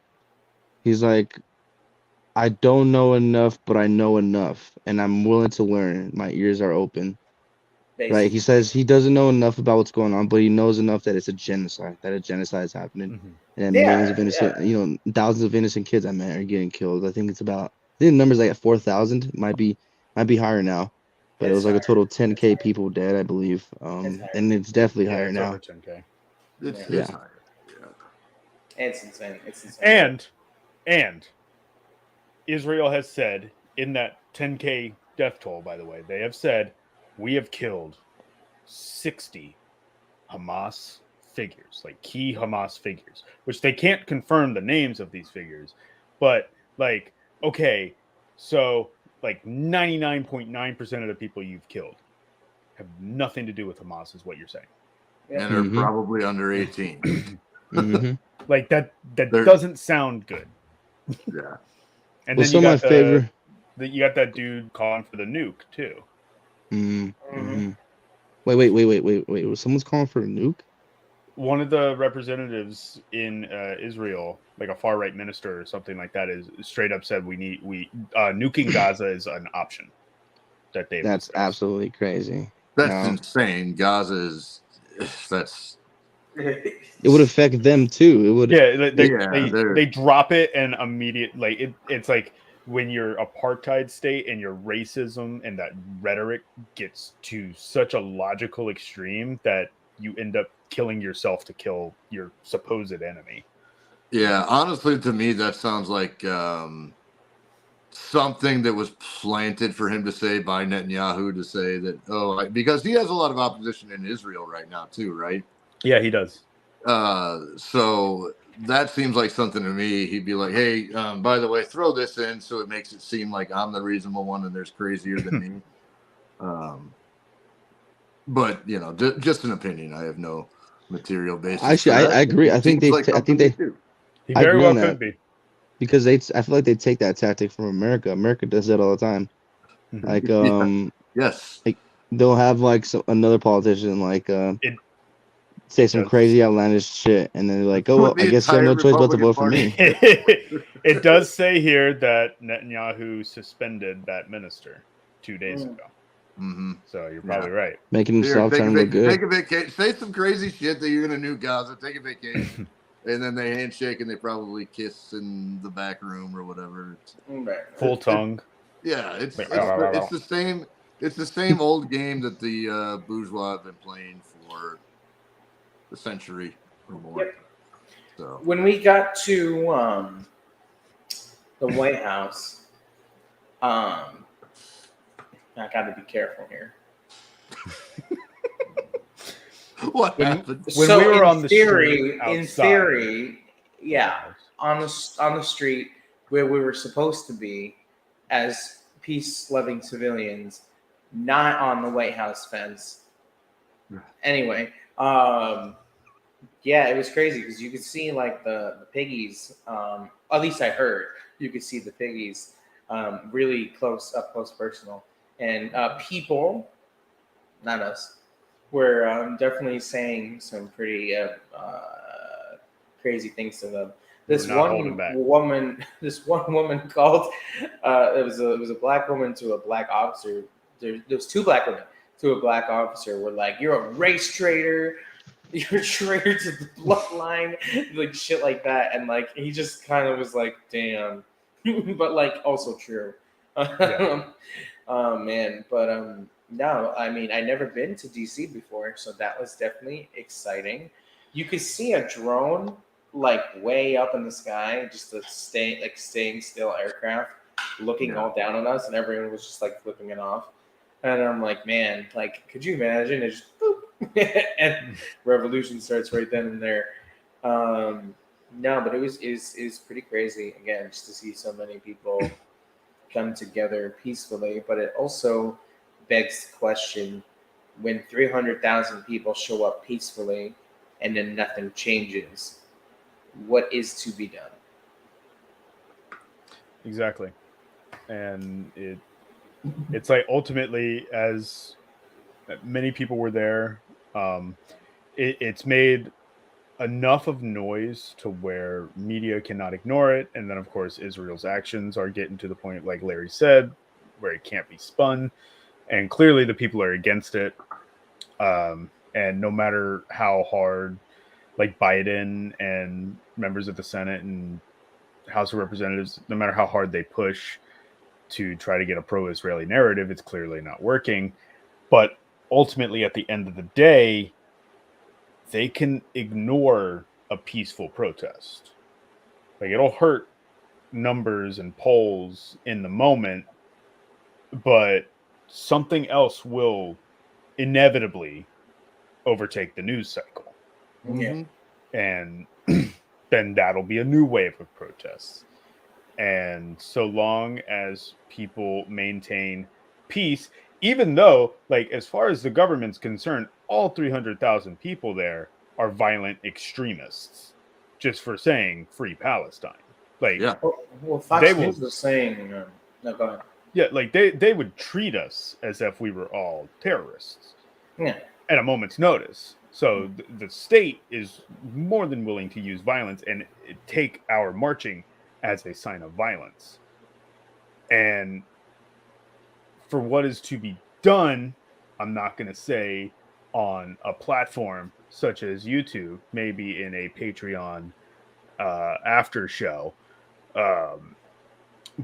I don't know enough, but I know enough, and I'm willing to learn. My ears are open. Basically. Right? He says he doesn't know enough about what's going on, but he knows enough that it's a genocide. That a genocide is happening, and millions of innocent, thousands of innocent kids are getting killed. I think the number's like at 4,000. Might be higher now, but it was like a total 10K people dead, I believe. And it's definitely higher now. Over 10K. It's higher. Yeah. It's insane. It's insane. And Israel has said in that 10K death toll, by the way, they have said we have killed 60 Hamas figures, like key Hamas figures, which they can't confirm the names of these figures, but like, okay, so like 99.9% of the people you've killed have nothing to do with Hamas, is what you're saying. And are probably under 18. Like that doesn't sound good. Yeah. And then you got you got that dude calling for the nuke too. Wait. Someone's calling for a nuke? One of the representatives in Israel, like a far right minister or something like that, is straight up said nuking Gaza is an option. That's absolutely crazy. That's insane. Gaza is it would affect them too. It would. They drop it and it's like when your apartheid state and your racism and that rhetoric gets to such a logical extreme that you end up killing yourself to kill your supposed enemy. Yeah, honestly, to me, that sounds like something that was planted for him to say by Netanyahu to say that, because he has a lot of opposition in Israel right now too, right? Yeah, he does. So that seems like something to me. He'd be like, hey, by the way, throw this in so it makes it seem like I'm the reasonable one and there's crazier than me. But just an opinion. I have no material basis. Actually, I agree. I think they he very well could be, because I feel like they take that tactic from America. America does that all the time. Like yes, like they'll have like another politician say some crazy outlandish shit, and then they're like, oh well, I guess you have no choice but to vote for me. It does say here that Netanyahu suspended that minister 2 days ago. So you're probably right. Making himself sound look good. Take a vacation. Say some crazy shit that you're going to nuke Gaza. Take a vacation. And then they handshake and they probably kiss in the back room or whatever. Full tongue. It's the same. It's the same old game that the bourgeois have been playing for a century or more. Yep. So when we got to the White House, I got to be careful here. What happened? When we were on the street outside, in theory, on the street where we were supposed to be as peace-loving civilians, not on the White House fence. Anyway, it was crazy because you could see like the piggies. At least I heard you could see the piggies really up close, personal, and people, not us, were definitely saying some pretty crazy things to them. This We're not holding back. this one woman called. It was a black woman to a black officer. There was two black women to a black officer. Were like, "You're a race traitor. You're a traitor to the bloodline," like shit like that. And like he just kind of was like, "Damn," but like also true. Yeah. Oh man, but no, I mean I never been to DC before, so that was definitely exciting. You could see a drone like way up in the sky, just a staying still aircraft, looking all down on us, and everyone was just like flipping it off. And I'm like, man, like, could you imagine? It just boop, and revolution starts right then and there. No, but it was pretty crazy again, just to see so many people come together peacefully. But it also begs the question: when 300,000 people show up peacefully, and then nothing changes, what is to be done? Exactly. And it's like ultimately, as many people were there, it's made enough of noise to where media cannot ignore it. And then of course Israel's actions are getting to the point, like Larry said, where it can't be spun, and clearly the people are against it. And no matter how hard like Biden and members of the Senate and House of Representatives, no matter how hard they push to try to get a pro-Israeli narrative, it's clearly not working. But ultimately, at the end of the day, they can ignore a peaceful protest. Like, it'll hurt numbers and polls in the moment, but something else will inevitably overtake the news cycle. Yeah. And then that'll be a new wave of protests. And so long as people maintain peace, even though, like, as far as the government's concerned, all 300,000 people there are violent extremists just for saying free Palestine. Like, Yeah. Well, Fox News was saying, no, go ahead. Yeah, like they would treat us as if we were all terrorists. Yeah. At a moment's notice. So the state is more than willing to use violence and take our marching as a sign of violence. And for what is to be done, I'm not going to say on a platform such as YouTube, maybe in a Patreon after show.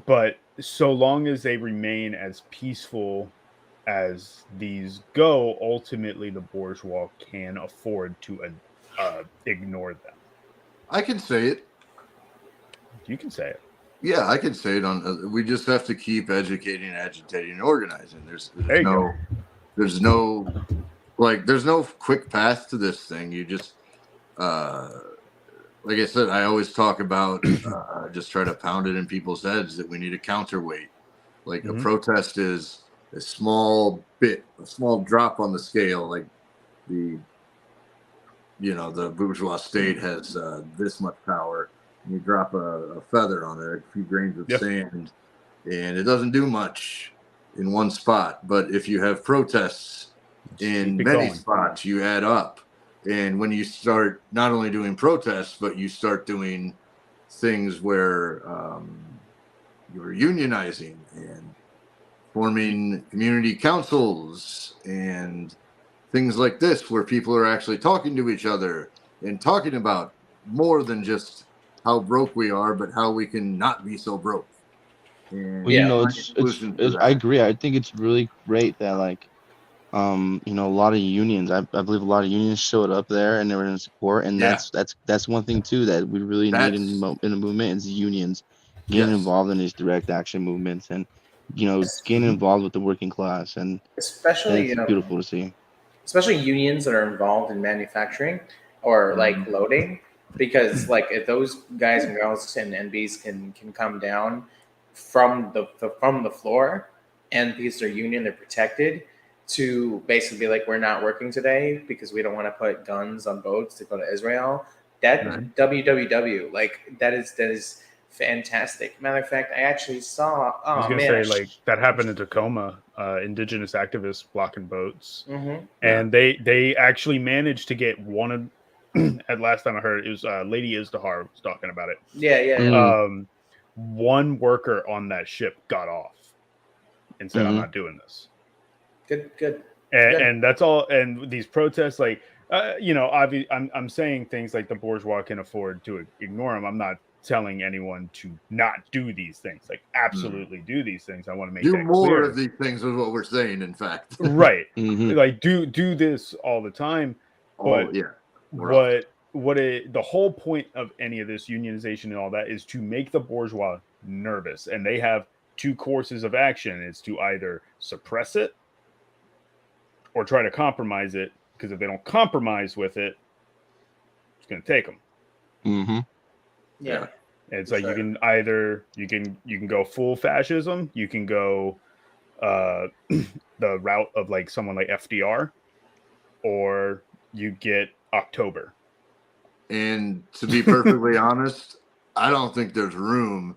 But so long as they remain as peaceful as these go, ultimately the bourgeois can afford to ignore them. I can say it. You can say it. Yeah, I can say it. We just have to keep educating, agitating, and organizing. There's no quick path to this thing. You just, like I said, I always talk about just try to pound it in people's heads that we need a counterweight. Like a protest is a small drop on the scale. Like the bourgeois state has this much power. And you drop a feather on it, a few grains of sand, and it doesn't do much in one spot. But if you have protests in many spots, you add up. And when you start not only doing protests, but you start doing things where you're unionizing and forming community councils and things like this, where people are actually talking to each other and talking about more than just how broke we are, but how we can not be so broke. And well, I agree. I think it's really great that a lot of unions. I believe a lot of unions showed up there and they were in support, and that's one thing too that we really need in the movement is unions getting involved in these direct action movements and getting involved with the working class, and especially it's beautiful to see. Especially unions that are involved in manufacturing or like loading, because like if those guys and girls and NBs can come down from the floor, and because they're union, they're protected, to basically be like, we're not working today because we don't want to put guns on boats to go to Israel. That WWW, like that is fantastic. Matter of fact, I actually saw. I was gonna say, like, that happened in Tacoma. Indigenous activists blocking boats, and they actually managed to get one at last time I heard it was Lady Izdahar was talking about it. Yeah. One worker on that ship got off and said, "I'm not doing this." Good. And that's all. And these protests, like, I'm saying things like the bourgeois can afford to ignore them. I'm not telling anyone to not do these things. Like, absolutely do these things. I want to make do that more clear. of these things is what we're saying. In fact, Right? Like, do this all the time. But the whole point of any of this unionization and all that is to make the bourgeois nervous, and they have two courses of action: is to either suppress it or try to compromise it, because if they don't compromise with it, it's going to take them. Yeah. And it's like you can either you can go full fascism, you can go the route of like someone like FDR, or you get October. And to be perfectly honest, I don't think there's room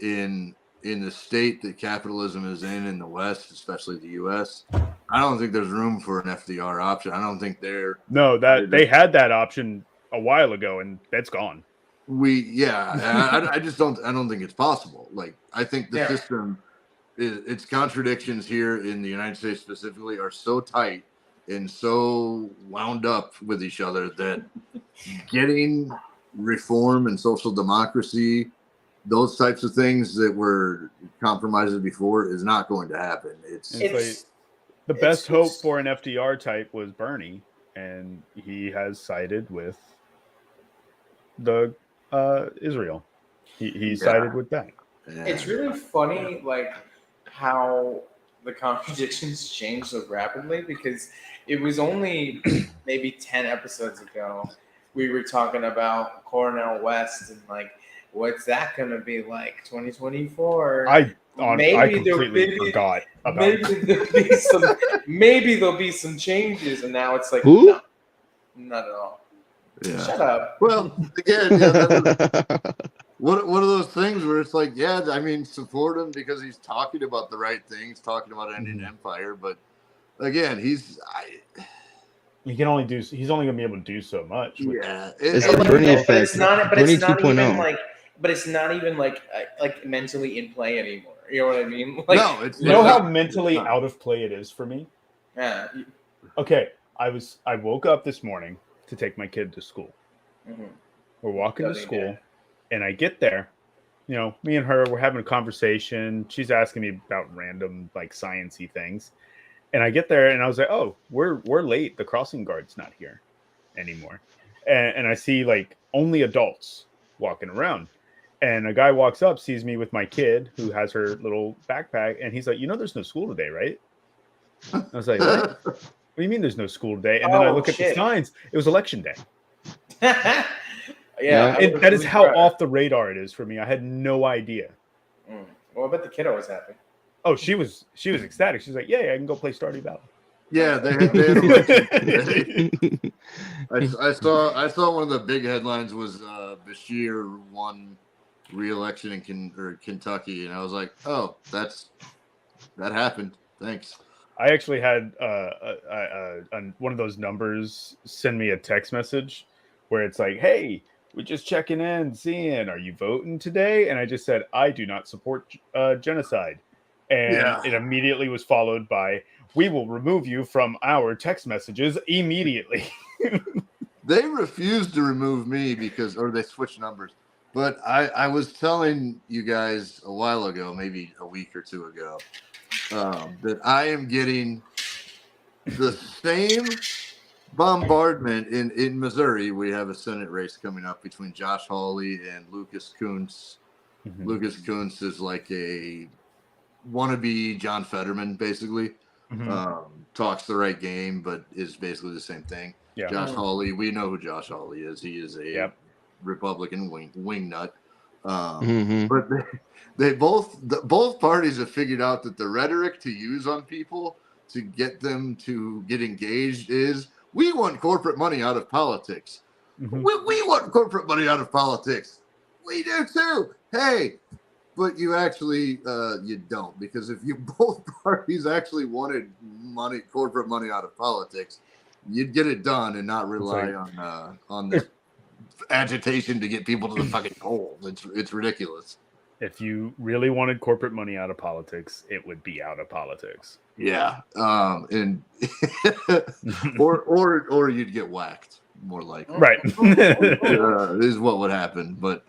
in the state that capitalism is in the West, especially the U.S. I don't think there's room for an FDR option. I don't think they had that option a while ago, and that's gone. I just don't. I don't think it's possible. Like, I think the system, its contradictions here in the United States specifically are so tight and so wound up with each other that getting reform and social democracy, those types of things that were compromises before, is not going to happen. It's like the best hope for an FDR type was Bernie, and he has sided with the Israel. He sided with that. It's really funny, like, how the contradictions change so rapidly, because it was only maybe 10 episodes ago we were talking about Cornel West and like, what's that going to be like 2024? I completely forgot about maybe there'll be some changes, and now it's like, who? no, not at all. Yeah. Shut up. Well, again, that was one of those things where it's like, I mean, support him because he's talking about the right things, talking about ending empire. But again, he's only going to be able to do so much. It's the Bernie effect. Bernie 2.0. But it's not even like mentally in play anymore. You know what I mean? Like, no, it's how mentally out of play it is for me. Yeah. Okay, I woke up this morning to take my kid to school. We're walking to school, and I get there. You know, me and her, we're having a conversation. She's asking me about random like sciencey things, and I get there, and I was like, "Oh, we're late. The crossing guard's not here anymore." And I see like only adults walking around, and a guy walks up, sees me with my kid who has her little backpack, and he's like, "There's no school today, right?" I was like, "What? What do you mean there's no school today?" And then I look at the signs. It was election day. And that is how off the radar it is for me. I had no idea. Well, I bet the kiddo was happy. Oh, she was ecstatic. She's like, "Yeah, I can go play Stardew Valley." Yeah, they had election. I saw one of the big headlines was Bashir won re-election in Kentucky, and I was like, "Oh, that happened. Thanks." I actually had one of those numbers send me a text message where it's like, "Hey, we're just checking in, seeing, are you voting today?" And I just said, "I do not support genocide." And it immediately was followed by, "We will remove you from our text messages immediately." They refused to remove me or they switched numbers. But I was telling you guys a while ago, maybe a week or two ago, that I am getting the same bombardment in Missouri. We have a Senate race coming up between Josh Hawley and Lucas Kuntz. Lucas Kuntz is like a wannabe John Fetterman, basically. Talks the right game, but is basically the same thing. Yeah. Josh Hawley, we know who Josh Hawley is. He is a Republican wing nut. But they both parties have figured out that the rhetoric to use on people to get them to get engaged is, we want corporate money out of politics. We want corporate money out of politics. We do too. Hey, but you actually you don't, because if you both parties actually wanted corporate money out of politics, you'd get it done and not rely on this agitation to get people to the fucking polls. It's ridiculous. If you really wanted corporate money out of politics, it would be out of politics. Yeah, and or you'd get whacked, more likely. Right. Is what would happen. But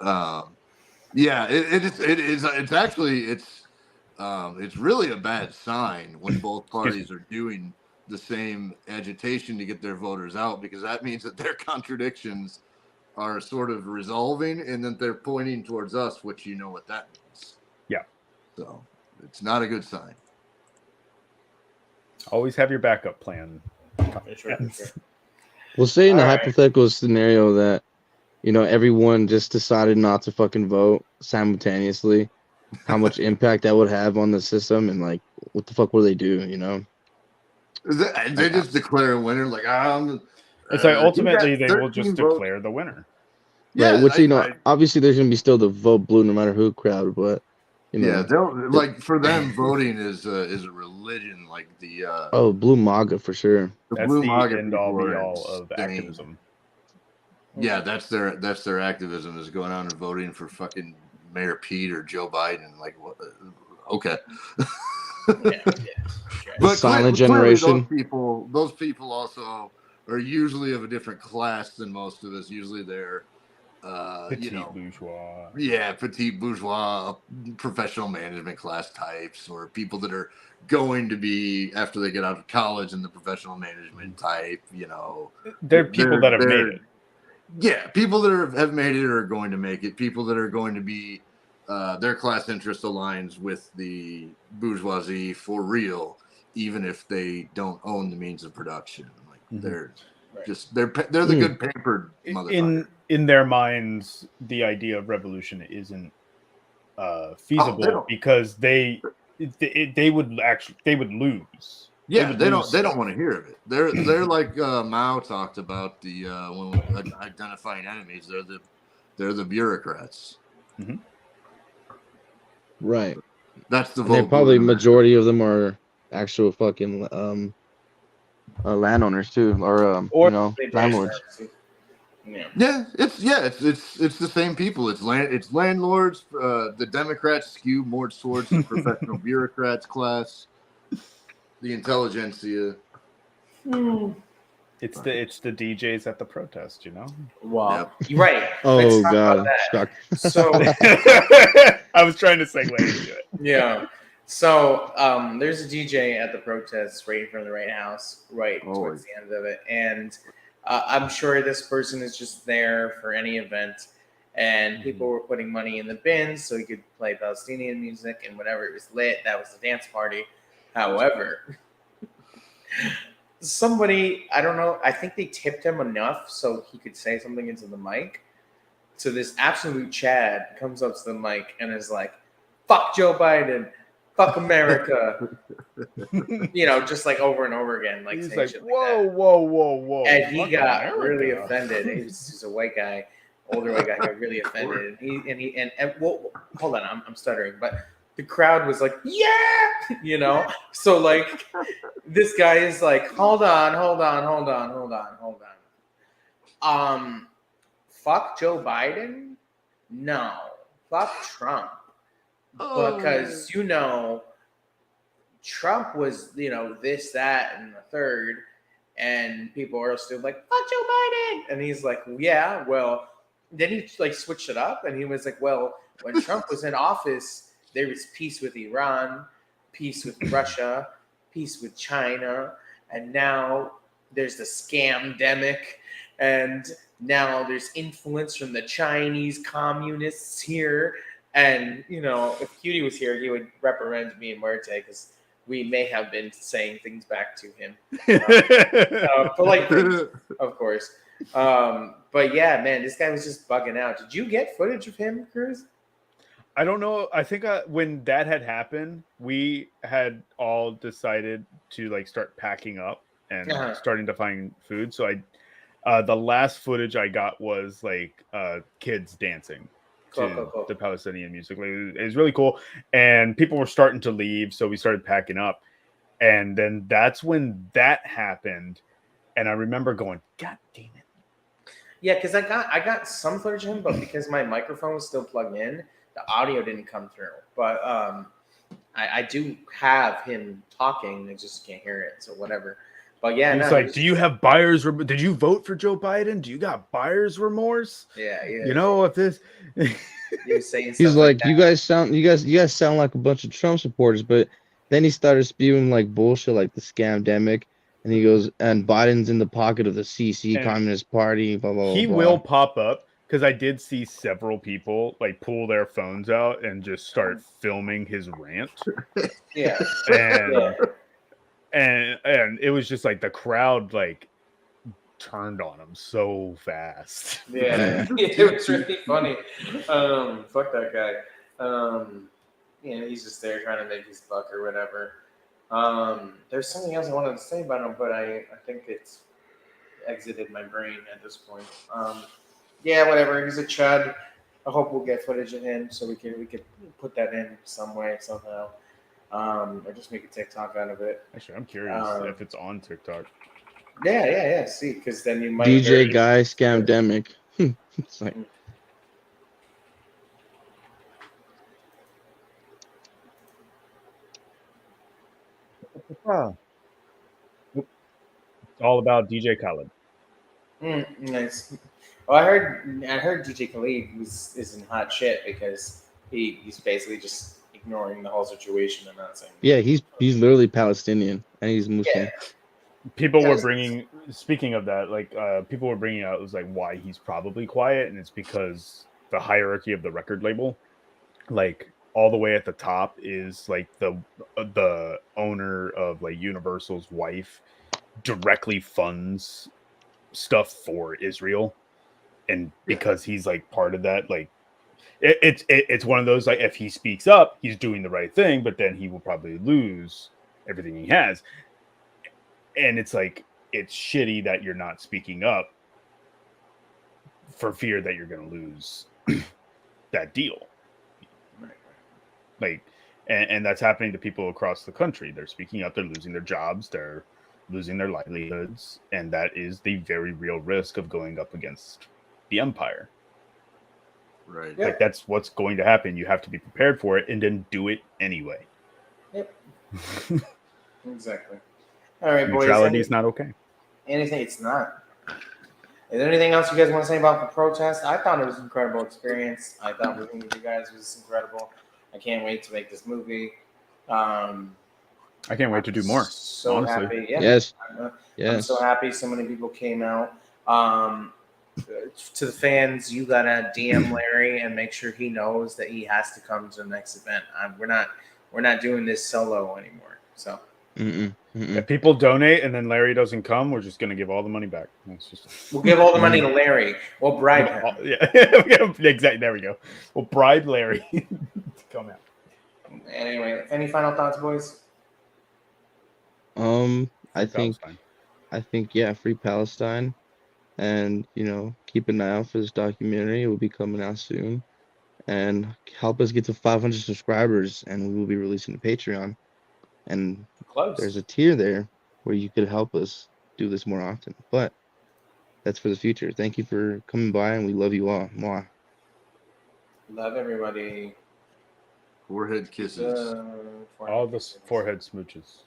yeah, it's actually it's really a bad sign when both parties are doing the same agitation to get their voters out, because that means that their contradictions are sort of resolving and that they're pointing towards us, which you know what that means. Yeah. So it's not a good sign. Always have your backup plan. Sure. We'll say in the All right. hypothetical scenario that, everyone just decided not to fucking vote simultaneously, how much impact that would have on the system, and like, what the fuck will they do, They just declare a winner, like It's like ultimately they will just declare the winner. Yeah, right, which obviously there's gonna be still the vote blue no matter who crowd, but they'll like, for them voting is a religion, like the blue MAGA for sure. That's blue the MAGA end all be all of activism. Yeah, that's their activism, is going on and voting for fucking Mayor Pete or Joe Biden. Like, what? Okay. But silent generation. Those people also are usually of a different class than most of us. Usually they're bourgeois. Yeah, petite bourgeois, professional management class types, or people that are going to be, after they get out of college, in the professional management type. They're people that have made it. Yeah, people that have made it or are going to make it. People that are going to be, their class interest aligns with the bourgeoisie for real, even if they don't own the means of production. Like, they're the good pampered motherfuckers. In their minds, the idea of revolution isn't feasible because they would lose. Yeah, they don't want to hear of it. They're like Mao talked about when identifying enemies. They're the bureaucrats. Mm-hmm. Right. That's the vote. Probably majority of them are actual fucking landowners too, or landlords. Yeah, it's the same people. It's landlords. The Democrats skew more towards the professional bureaucrats class. The intelligentsia. It's the DJs at the protest, Wow. Yep. Right. Oh God. So I was trying to segue into it. Yeah. So there's a DJ at the protest right in front of the White House, right towards the end of it, and I'm sure this person is just there for any event, and people were putting money in the bins so he could play Palestinian music and whatever. It was lit. That was the dance party. However, somebody, I don't know, I think they tipped him enough so he could say something into the mic. So this absolute Chad comes up to the mic and is like, "Fuck Joe Biden, fuck America," just like over and over again. Like, he's like, shit whoa. And he got really offended. He's a white guy, older white guy, got really offended. And well, hold on, I'm stuttering, but the crowd was like, yeah, So like, this guy is like, hold on. Fuck Joe Biden? No. Fuck Trump. Because, Trump was, this, that, and the third. And people are still like, fuck Joe Biden. And he's like, yeah, well, then he like switched it up. And he was like, well, when Trump was in office, there was peace with Iran, peace with Russia, peace with China. And now there's the scamdemic. And now there's influence from the Chinese communists here. And, if Cutie was here, he would reprimand me and Muerte because we may have been saying things back to him. Polite things, of course. But yeah, man, this guy was just bugging out. Did you get footage of him, Cruz? I don't know. I think when that had happened, we had all decided to like start packing up and starting to find food. So the last footage I got was like kids dancing to the Palestinian music. Like, it was really cool. And people were starting to leave. So we started packing up. And then that's when that happened. And I remember going, God damn it. Yeah, because I got some footage of him, but because my microphone was still plugged in, the audio didn't come through. But I do have him talking. I just can't hear it, so whatever. But yeah, He's no, like, do you have buyer's? Did you vote for Joe Biden? Do you got buyer's remorse? Yeah, You know, if this. he was saying He's stuff like, that. you guys sound like a bunch of Trump supporters, but then he started spewing like bullshit like the scamdemic, and he goes, and Biden's in the pocket of the CC And Communist Party, blah blah blah. he blah. will pop up because I did see several people like pull their phones out and just start filming his rant. Yeah, And yeah. and it was just like the crowd like turned on him so fast. Yeah, it was really funny. Fuck that guy. He's just there trying to make his buck or whatever. There's something else I wanted to say about him, but I think it's exited my brain at this point. Yeah, whatever. He's a chud. I hope we'll get footage of him so we could put that in some way somehow. Or just make a TikTok out of it. Actually, I'm curious if it's on TikTok. Yeah. See, because then you might DJ guy scamdemic. It's like, It's all about DJ Khaled. Nice. Well, I heard DJ Khaled is in hot shit because he's basically just ignoring the whole situation and not saying. yeah, he's literally Palestinian and he's Muslim. Yeah. People were bringing, speaking of that, like people were bringing out, it was like why he's probably quiet, and it's because the hierarchy of the record label, like all the way at the top is like the owner of like Universal's wife directly funds stuff for Israel, and because he's like part of that, like it's one of those, like if he speaks up, he's doing the right thing, but then he will probably lose everything he has. And it's like, it's shitty that you're not speaking up for fear that you're going to lose that deal. Like, and that's happening to people across the country. They're speaking up, they're losing their jobs, they're losing their livelihoods. And that is the very real risk of going up against the empire. Right. Yeah. Like, that's what's going to happen. You have to be prepared for it and then do it anyway. Yep. Exactly. All right, boys. Neutrality is not okay. Anything? It's not. Is there anything else you guys want to say about the protest? I thought it was an incredible experience. I thought working with you guys was incredible. I can't wait to make this movie. I can't wait to do more. So honestly. happy. Yeah. Yes. I'm so happy so many people came out. To the fans, you gotta DM Larry and make sure he knows that he has to come to the next event. We're not doing this solo anymore. So. If people donate and then Larry doesn't come, we're just gonna give all the money back. We'll give all the money to Larry. We'll bribe him. Yeah, exactly. There we go. We'll bribe Larry to come out. Anyway, any final thoughts, boys? I think yeah, free Palestine, and keep an eye out for this documentary. It will be coming out soon, and help us get to 500 subscribers, and we will be releasing a Patreon. And there's a tier there where you could help us do this more often. But that's for the future. Thank you for coming by, and we love you all. Mwah. Love everybody. Forehead kisses. All the forehead smooches.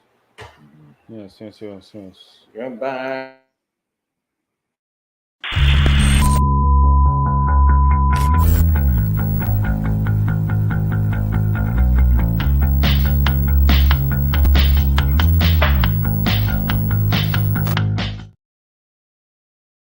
Yes. Goodbye.